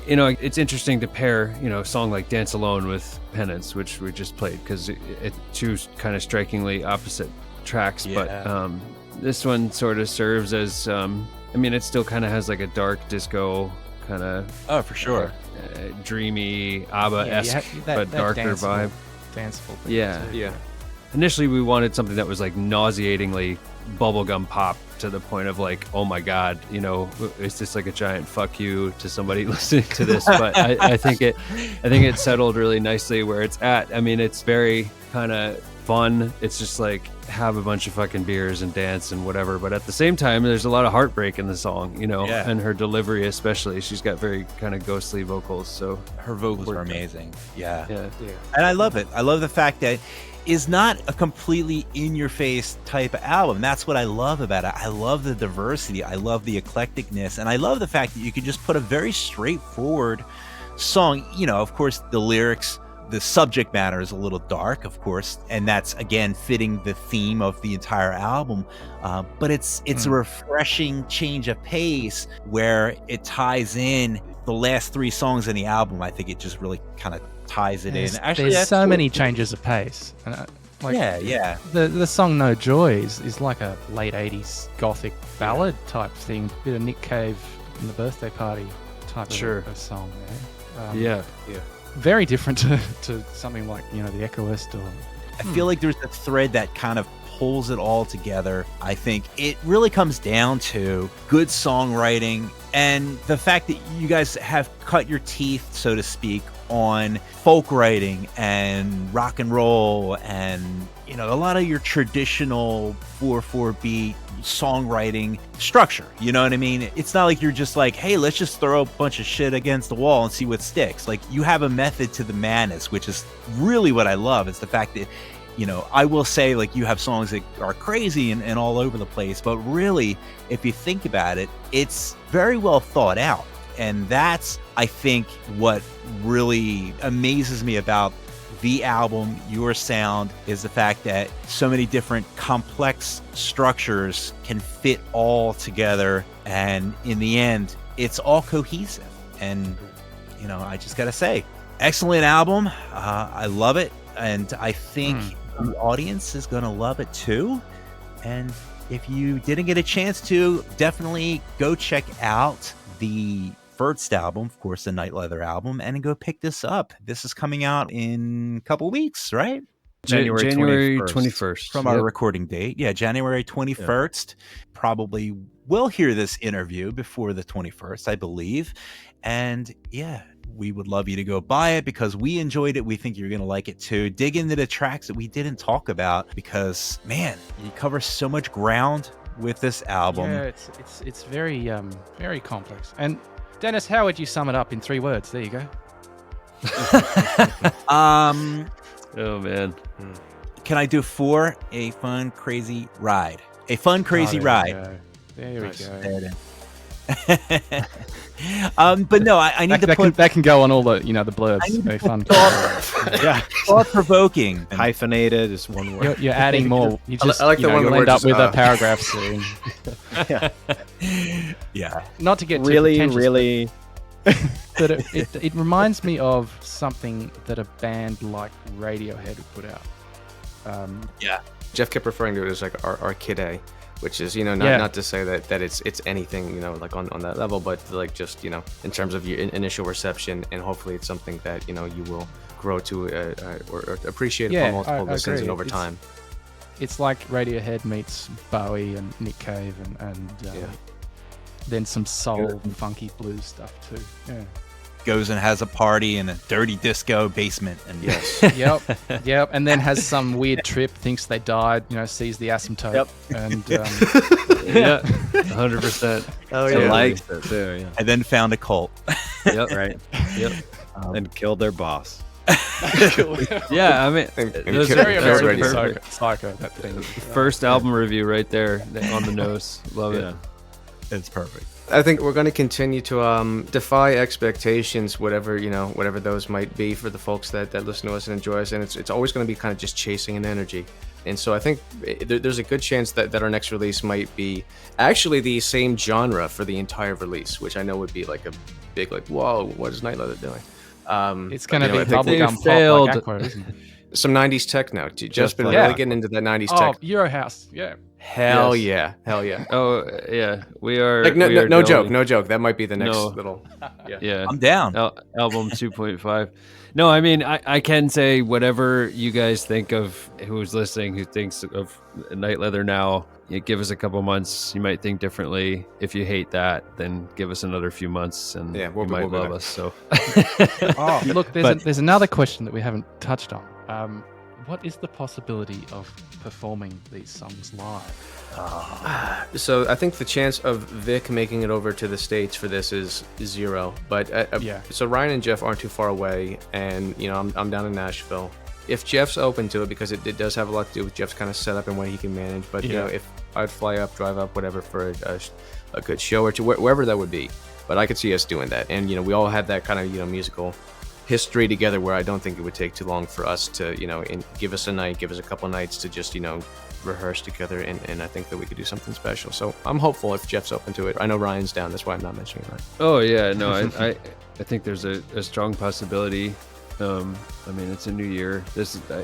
it's interesting to pair, a song like Dance Alone with Penance, which we just played, because it two kind of strikingly opposite tracks. Yeah. But this one sort of serves as, it still kind of has like a dark disco kind of. Oh, for sure. Dreamy, ABBA-esque, but darker vibe. Danceable thing. Yeah. Initially, we wanted something that was like nauseatingly bubblegum pop, to the point of like, oh my God, is this like a giant fuck you to somebody listening to this? But I think it settled really nicely where it's at. It's very kind of fun. It's just like have a bunch of fucking beers and dance and whatever. But at the same time, there's a lot of heartbreak in the song, and her delivery especially. She's got very kind of ghostly vocals. So her vocals are amazing. Yeah. Yeah. And I love it. I love the fact that is not a completely in-your-face type of album. That's what I love about it. I love the diversity. I love the eclecticness. And I love the fact that you can just put a very straightforward song. Of course, the lyrics, the subject matter is a little dark, of course, and that's, again, fitting the theme of the entire album. But it's a refreshing change of pace where it ties in the last three songs in the album. I think it just really kind of ties it in. Actually, there's so many changes of pace. Yeah. The song No Joy is like a late 80s gothic ballad type thing. Bit of Nick Cave and the Birthday Party type of a song there. Yeah. Very different to something like, the Echoist or... I feel like there's a thread that kind of pulls it all together. I think it really comes down to good songwriting and the fact that you guys have cut your teeth, so to speak, on folk writing and rock and roll and, a lot of your traditional 4/4 beat songwriting structure. You know what I mean? It's not like you're just like, hey, let's just throw a bunch of shit against the wall and see what sticks. Like, you have a method to the madness, which is really what I love. It's the fact that, I will say, like, you have songs that are crazy and all over the place, but really, if you think about it, it's very well thought out. And that's, I think, what really amazes me about the album, your sound, is the fact that so many different complex structures can fit all together. And in the end, it's all cohesive. And, I just got to say, excellent album. I love it. And I think the audience is going to love it too. And if you didn't get a chance to, definitely go check out the first album, of course, the Night Leather album, and go pick this up. This is coming out in a couple weeks, right? January 21st. From our recording date. Yeah, January 21st. Yeah. Probably will hear this interview before the 21st, I believe. And yeah, we would love you to go buy it because we enjoyed it. We think you're going to like it too. Dig into the tracks that we didn't talk about because, man, you cover so much ground with this album. Yeah, it's very very complex. And Dennis, how would you sum it up in 3 words? There you go. Oh man. Can I do 4? A fun, crazy ride. A fun, crazy ride. There we go. There it is. But no, I need to put that can go on all the the blurbs. I need Very to fun. put thought provoking. Hyphenated is one word. You're adding more. You just, I like the one you'll that end we're up with a just, paragraph soon. Yeah. Not to get too Really, pretentious, really. but it reminds me of something that a band like Radiohead would put out. Jeff kept referring to it as like our Kid A, which is not to say that it's anything like on that level, but like just in terms of your initial reception, and hopefully it's something that you will grow to or appreciate upon multiple listens and over time. It's like Radiohead meets Bowie and Nick Cave and then some soul and funky blues stuff too. Yeah. Goes and has a party in a dirty disco basement, and Yep. And then has some weird trip, thinks they died, sees the asymptote, and 100%. Oh I yeah. liked it too. Yeah. and then found a cult. Yep. Right. Yep. And killed their boss. Yeah, I mean, And those Kid- are- very Kid those are Radio. perfect. psycho that thing. First album review right there on the nose. Love it. It's perfect. I think we're going to continue to defy expectations, whatever those might be for the folks that listen to us and enjoy us, and it's always going to be kind of just chasing an energy. And so I think there's a good chance that our next release might be actually the same genre for the entire release, which I know would be like a big whoa, what is Nightride doing? It's going to I be think they bubblegum pop failed. like Aqua, isn't it? some 90s techno. Just been like really that. getting into that 90s Oh, tech. Eurohouse, yeah. Hell yes. yeah, hell yeah. Oh yeah, we are. Like we are no joke, delving- no joke. That might be the next No. little. Yeah. Yeah, I'm down. album 2.5. No, I mean I can say whatever you guys think of, who's listening, who thinks of Night Leather now. You give us a couple months, you might think differently. If you hate that, then give us another few months, and Yeah, we'll you be- might we'll be love back. us. So Oh, look, there's another question that we haven't touched on. What is the possibility of performing these songs live? So I think the chance of Vic making it over to the States for this is 0. But so Ryan and Jeff aren't too far away, and I'm down in Nashville. If Jeff's open to it, because it does have a lot to do with Jeff's kind of setup and what he can manage. But if I'd fly up, drive up, whatever, for a good show or two, wherever that would be. But I could see us doing that, and we all have that kind of musical history together, where I don't think it would take too long for us to give us a couple nights to just rehearse together, and I think that we could do something special. So I'm hopeful if Jeff's open to it. I know Ryan's down, that's why I'm not mentioning Ryan. oh yeah, no, I think there's a strong possibility. I mean, it's a new year.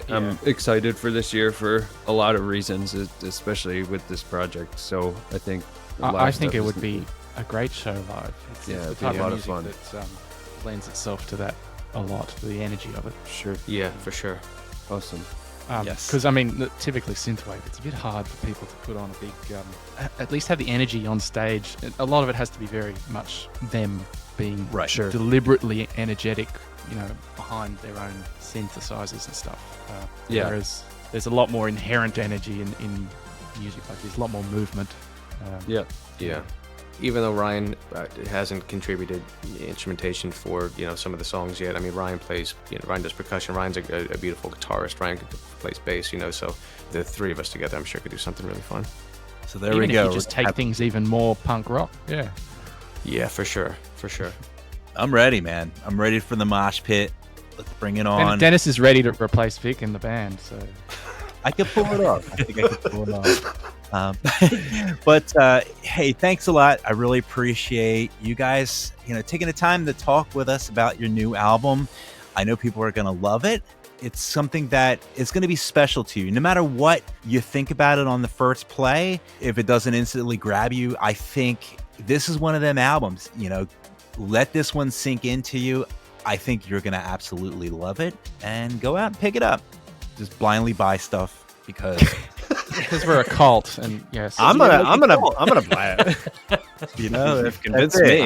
I'm excited for this year for a lot of reasons, especially with this project. So I think I think it would be a great show live. It's the it'd be type a lot of music fun. that lends itself to that a lot, the energy of it. Sure, Yeah, for sure. awesome. Yes. Because I mean, typically synthwave, it's a bit hard for people to put on a big, at least have the energy on stage. A lot of it has to be very much them being Right. Sure. deliberately energetic, behind their own synthesizers and stuff. Yeah. Whereas there's a lot more inherent energy in music, like there's a lot more movement. Yeah. Yeah. Even though Ryan hasn't contributed instrumentation for some of the songs yet. I mean, Ryan plays. Ryan does percussion. Ryan's a beautiful guitarist. Ryan plays bass. So the three of us together, I'm sure, could do something really fun. So there Even we go. if you just take things even more punk rock. Yeah. Yeah, for sure, for sure. I'm ready, man. I'm ready for the mosh pit. Let's bring it And on. Dennis is ready to replace Vic in the band, so I could pull it off. I think I could pull it off. But hey, thanks a lot. I really appreciate you guys, taking the time to talk with us about your new album. I know people are going to love it. It's something that is going to be special to you. No matter what you think about it on the first play, if it doesn't instantly grab you, I think this is one of them albums. Let this one sink into you. I think you're going to absolutely love it, and go out and pick it up. Just blindly buy stuff because we're a cult, and yes, I'm gonna buy it. if Convince me.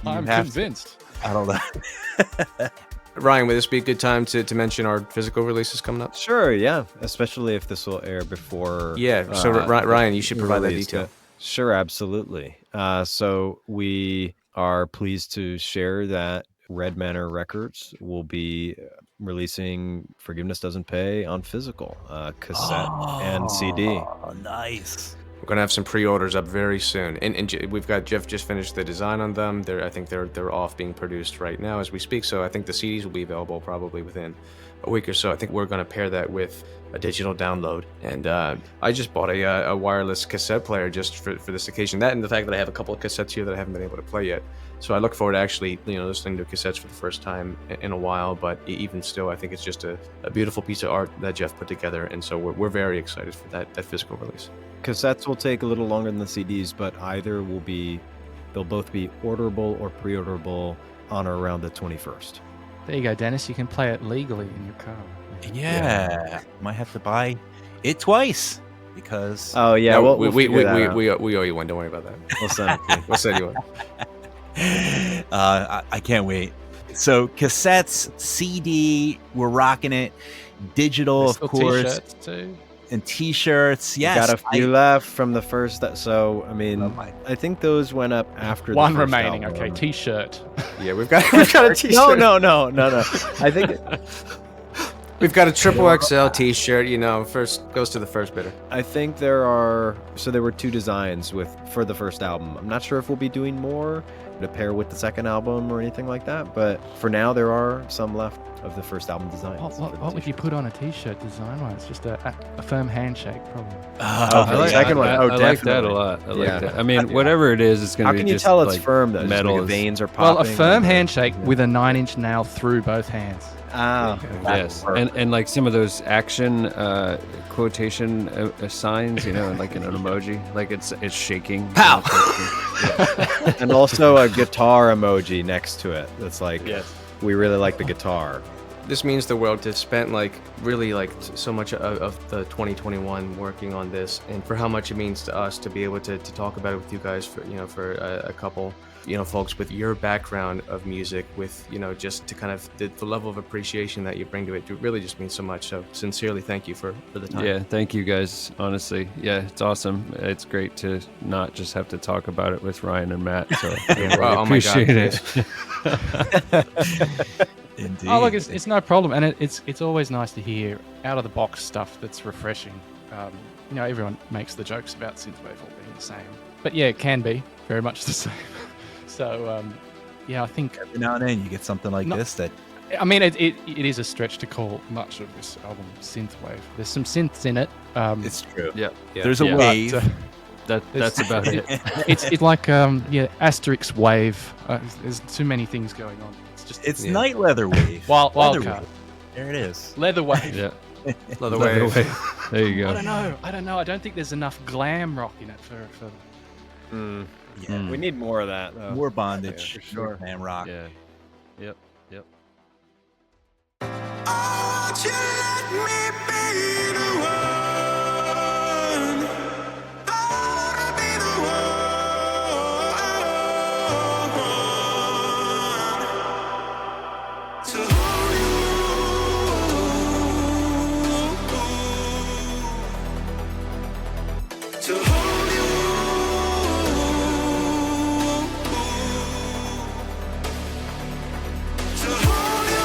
I'm have to. convinced. I don't know. Ryan, would this be a good time to mention our physical releases coming up? Sure, yeah. Especially if this will air before. Yeah. So Ryan, you should we provide that release detail. it. Sure, absolutely. So we are pleased to share that Red Manor Records will be releasing Forgiveness Doesn't Pay on physical, cassette and CD. Oh, nice. We're gonna have some pre-orders up very soon, and we've got Jeff just finished the design on them. I think they're off being produced right now as we speak. So I think the CDs will be available probably within a week or so. I think we're gonna pair that with a digital download, and I just bought a wireless cassette player just for this occasion. That and the fact that I have a couple of cassettes here that I haven't been able to play yet. So I look forward to actually, listening to cassettes for the first time in a while. But even still, I think it's just a beautiful piece of art that Jeff put together, and so we're very excited for that physical release. Cassettes will take a little longer than the CDs, but they'll both be orderable or pre-orderable on or around the 21st. There you go, Dennis. You can play it legally in your car. Yeah. Might have to buy it twice because. Oh yeah, No, well, we owe you one. Don't worry about that. we'll send it to you. We'll send you one. I can't wait. So cassettes, CD, we're rocking it. Digital, There's of still course, T-shirts too. and T-shirts. Yes, Got a few left from the first. So I mean, Oh my- I think those went up after One the first remaining. album. Okay, T-shirt. Yeah, we've got a T-shirt. No. I think We've got a triple XL T-shirt. First goes to the first bidder. there were two designs for the first album. I'm not sure if we'll be doing more to pair with the second album or anything like that, but for now there are some left of the first album designs. What would you put on a T-shirt design-wise? It's just a firm handshake, probably. for the second one? I Oh, like that a definitely. lot. I like Yeah. that. I mean, whatever it is, it's going How to be can you just tell it's like firm though? metal. Just like veins are Well, popping. a firm handshake with a 9-inch nail through both hands. Ah, Yes, and like some of those action quotation signs, like in an emoji, like it's shaking. Pow! and also a guitar emoji next to it. That's like, Yes. we really like the guitar. This means the world to spend really so much of the 2021 working on this, and for how much it means to us to be able to talk about it with you guys for a couple folks with your background of music, with just to kind of the level of appreciation that you bring to it. It really just means so much. So sincerely, thank you for the time. Yeah, thank you guys. Honestly, yeah, it's awesome. It's great to not just have to talk about it with Ryan and Matt. So I really Oh my God, appreciate it. Indeed. Oh, look, it's no problem, and it's always nice to hear out of the box stuff that's refreshing. Everyone makes the jokes about synthwave all being the same, but yeah, it can be very much the same. So I think Every now and then you get something like No. this that. I mean it is a stretch to call much of this album synthwave. There's some synths in it. It's true. Yeah, There's a yeah. wave. That's about it. It's like Asterix wave. There's too many things going on. It's just It's night leather wave. wild Leather card. wave. There it is. Leather wave. Yeah, Leather wave. there you I go. don't know. I don't think there's enough glam rock in it for Yeah. We need more of that. Though. More bondage. Yeah, for sure. Man rock. Yeah, yep. Won't you let me be the one? I wanna be the one to hold you, to hold you, to hold you.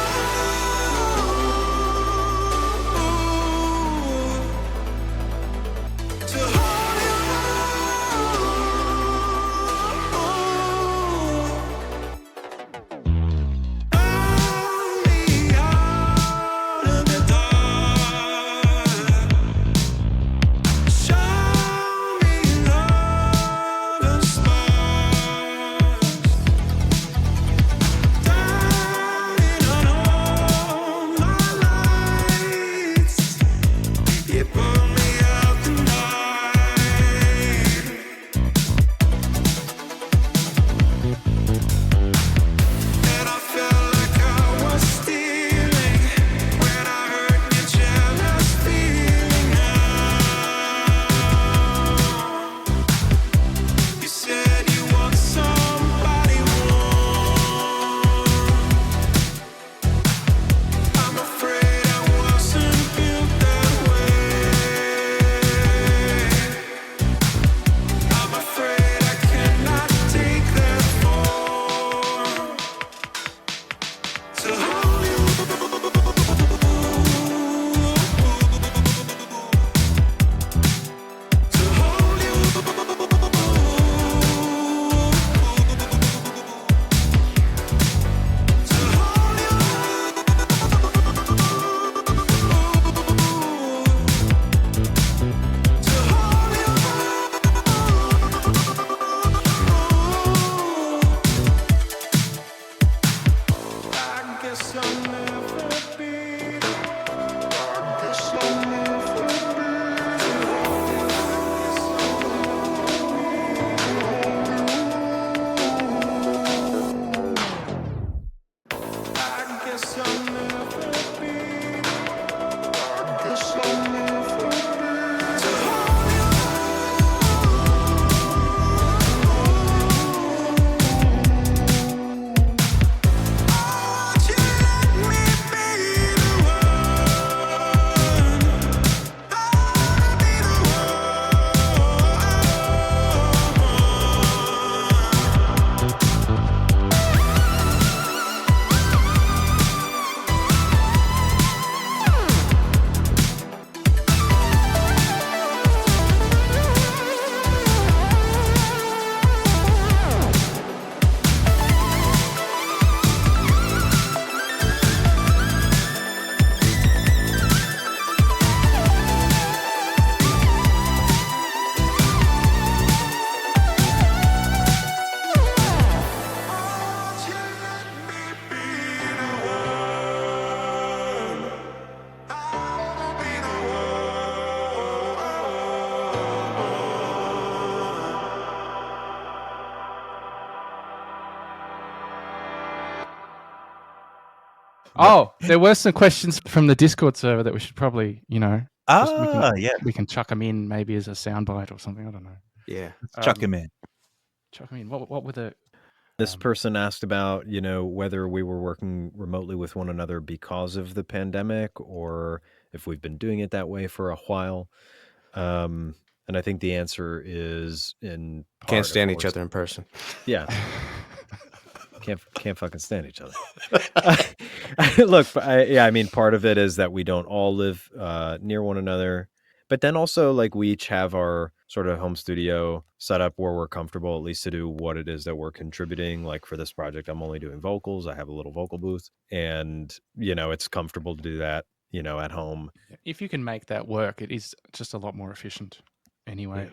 Oh, there were some questions from the Discord server that we should probably, Yeah. we can chuck them in maybe as a soundbite or something. I don't know. Yeah. Chuck him in. Chuck them in. What were the? This person asked about, whether we were working remotely with one another because of the pandemic or if we've been doing it that way for a while. And I think the answer is in part, Can't stand of each course. other in person. Yeah. Can't fucking stand each other. Look, I mean, part of it is that we don't all live near one another. But then also, like, we each have our sort of home studio set up where we're comfortable, at least to do what it is that we're contributing. Like for this project, I'm only doing vocals. I have a little vocal booth, and it's comfortable to do that, at home. If you can make that work, it is just a lot more efficient anyway.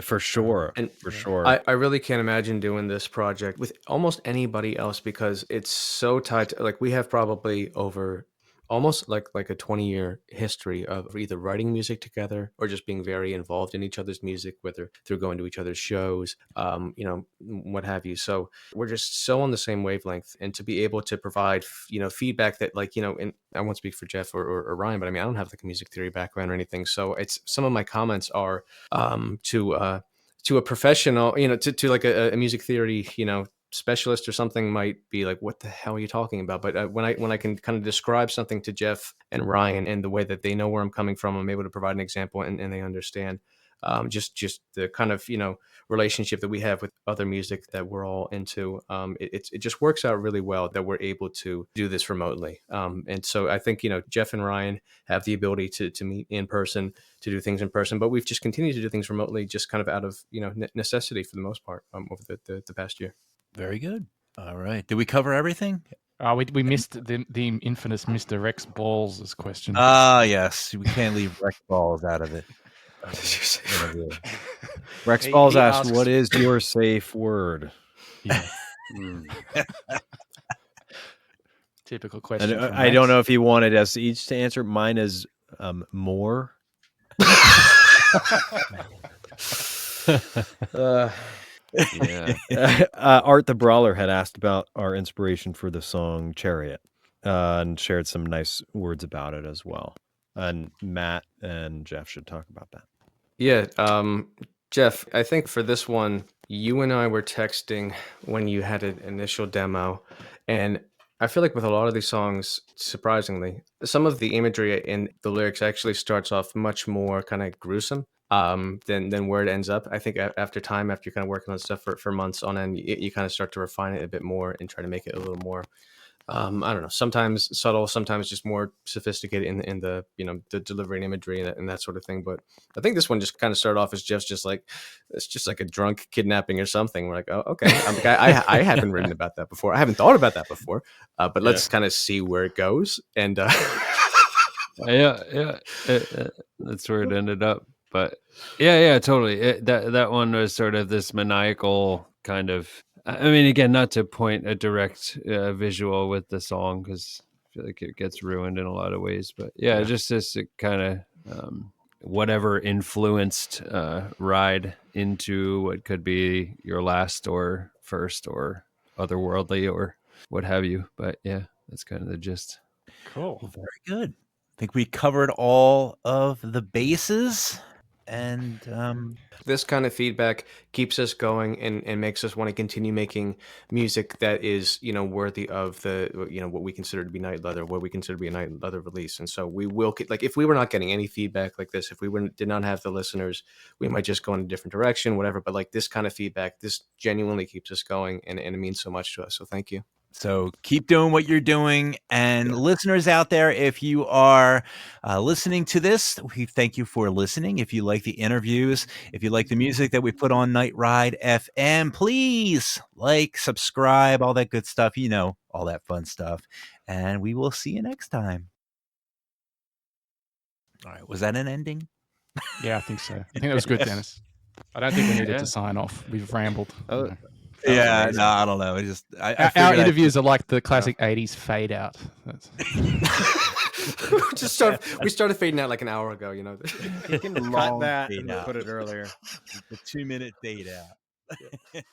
For sure. And for sure. I really can't imagine doing this project with almost anybody else because it's so tied to, like, we have probably over almost like a 20-year history of either writing music together or just being very involved in each other's music, whether through going to each other's shows, what have you. So we're just so on the same wavelength, and to be able to provide, feedback that, like, and I won't speak for Jeff or Ryan, but I mean, I don't have like a music theory background or anything. So it's, some of my comments are to a professional, to like a music theory, specialist or something might be like, what the hell are you talking about? But when I can kind of describe something to Jeff and Ryan and the way that they know where I'm coming from, I'm able to provide an example and they understand just the kind of, relationship that we have with other music that we're all into. It just works out really well that we're able to do this remotely. And so I think, Jeff and Ryan have the ability to meet in person, to do things in person, but we've just continued to do things remotely, just kind of out of, necessity for the most part over the past year. Very good. All right. Did we cover everything? We missed the infamous Mr. Rex Balls' question. Yes. We can't leave Rex Balls out of it. Rex Balls he asked, asks- what is your safe word? Yeah. Typical question. And from I don't Rex. know if he wanted us each to answer. Mine is more. Yeah. Art the Brawler had asked about our inspiration for the song Chariot and shared some nice words about it as well. And Matt and Jeff should talk about that. Yeah. Jeff, I think for this one, you and I were texting when you had an initial demo, and I feel like with a lot of these songs, surprisingly, some of the imagery in the lyrics actually starts off much more kind of gruesome than where it ends up. I think after time, after you're kind of working on stuff for months on end, you kind of start to refine it a bit more and try to make it a little more, I don't know, sometimes subtle, sometimes just more sophisticated in the, the delivery and imagery and that sort of thing. But I think this one just kind of started off as Jeff's just like, it's just like a drunk kidnapping or something. We're like, oh, okay. I haven't written about that before. I haven't thought about that before. But let's kind of see where it goes. And Yeah. That's where it ended up. But yeah, totally. That one was sort of this maniacal kind of. I mean, again, not to point a direct visual with the song because I feel like it gets ruined in a lot of ways. But yeah. Just this kind of whatever influenced ride into what could be your last or first or otherworldly or what have you. But yeah, that's kind of the gist. Cool. Very good. I think we covered all of the bases. And this kind of feedback keeps us going and makes us want to continue making music that is, worthy of the, what we consider to be Night Leather, what we consider to be a Night Leather release. And so we will, like, if we were not getting any feedback like this, if we did not have the listeners, we might just go in a different direction, whatever. But like this kind of feedback, this genuinely keeps us going, and it means so much to us. So thank you. So keep doing what you're doing. And listeners out there, if you are listening to this, we thank you for listening. If you like the interviews, if you like the music that we put on Nightride FM, please like, subscribe, all that good stuff, all that fun stuff. And we will see you next time. All right. Was that an ending? Yeah, I think so. I think that was good, Dennis. I don't think we needed to sign off. We've rambled. Oh, Yeah, no, I don't know. It just Our interviews are like the classic 80s fade out. We started fading out like an hour ago, You can cut that and put it earlier. The 2-minute fade out.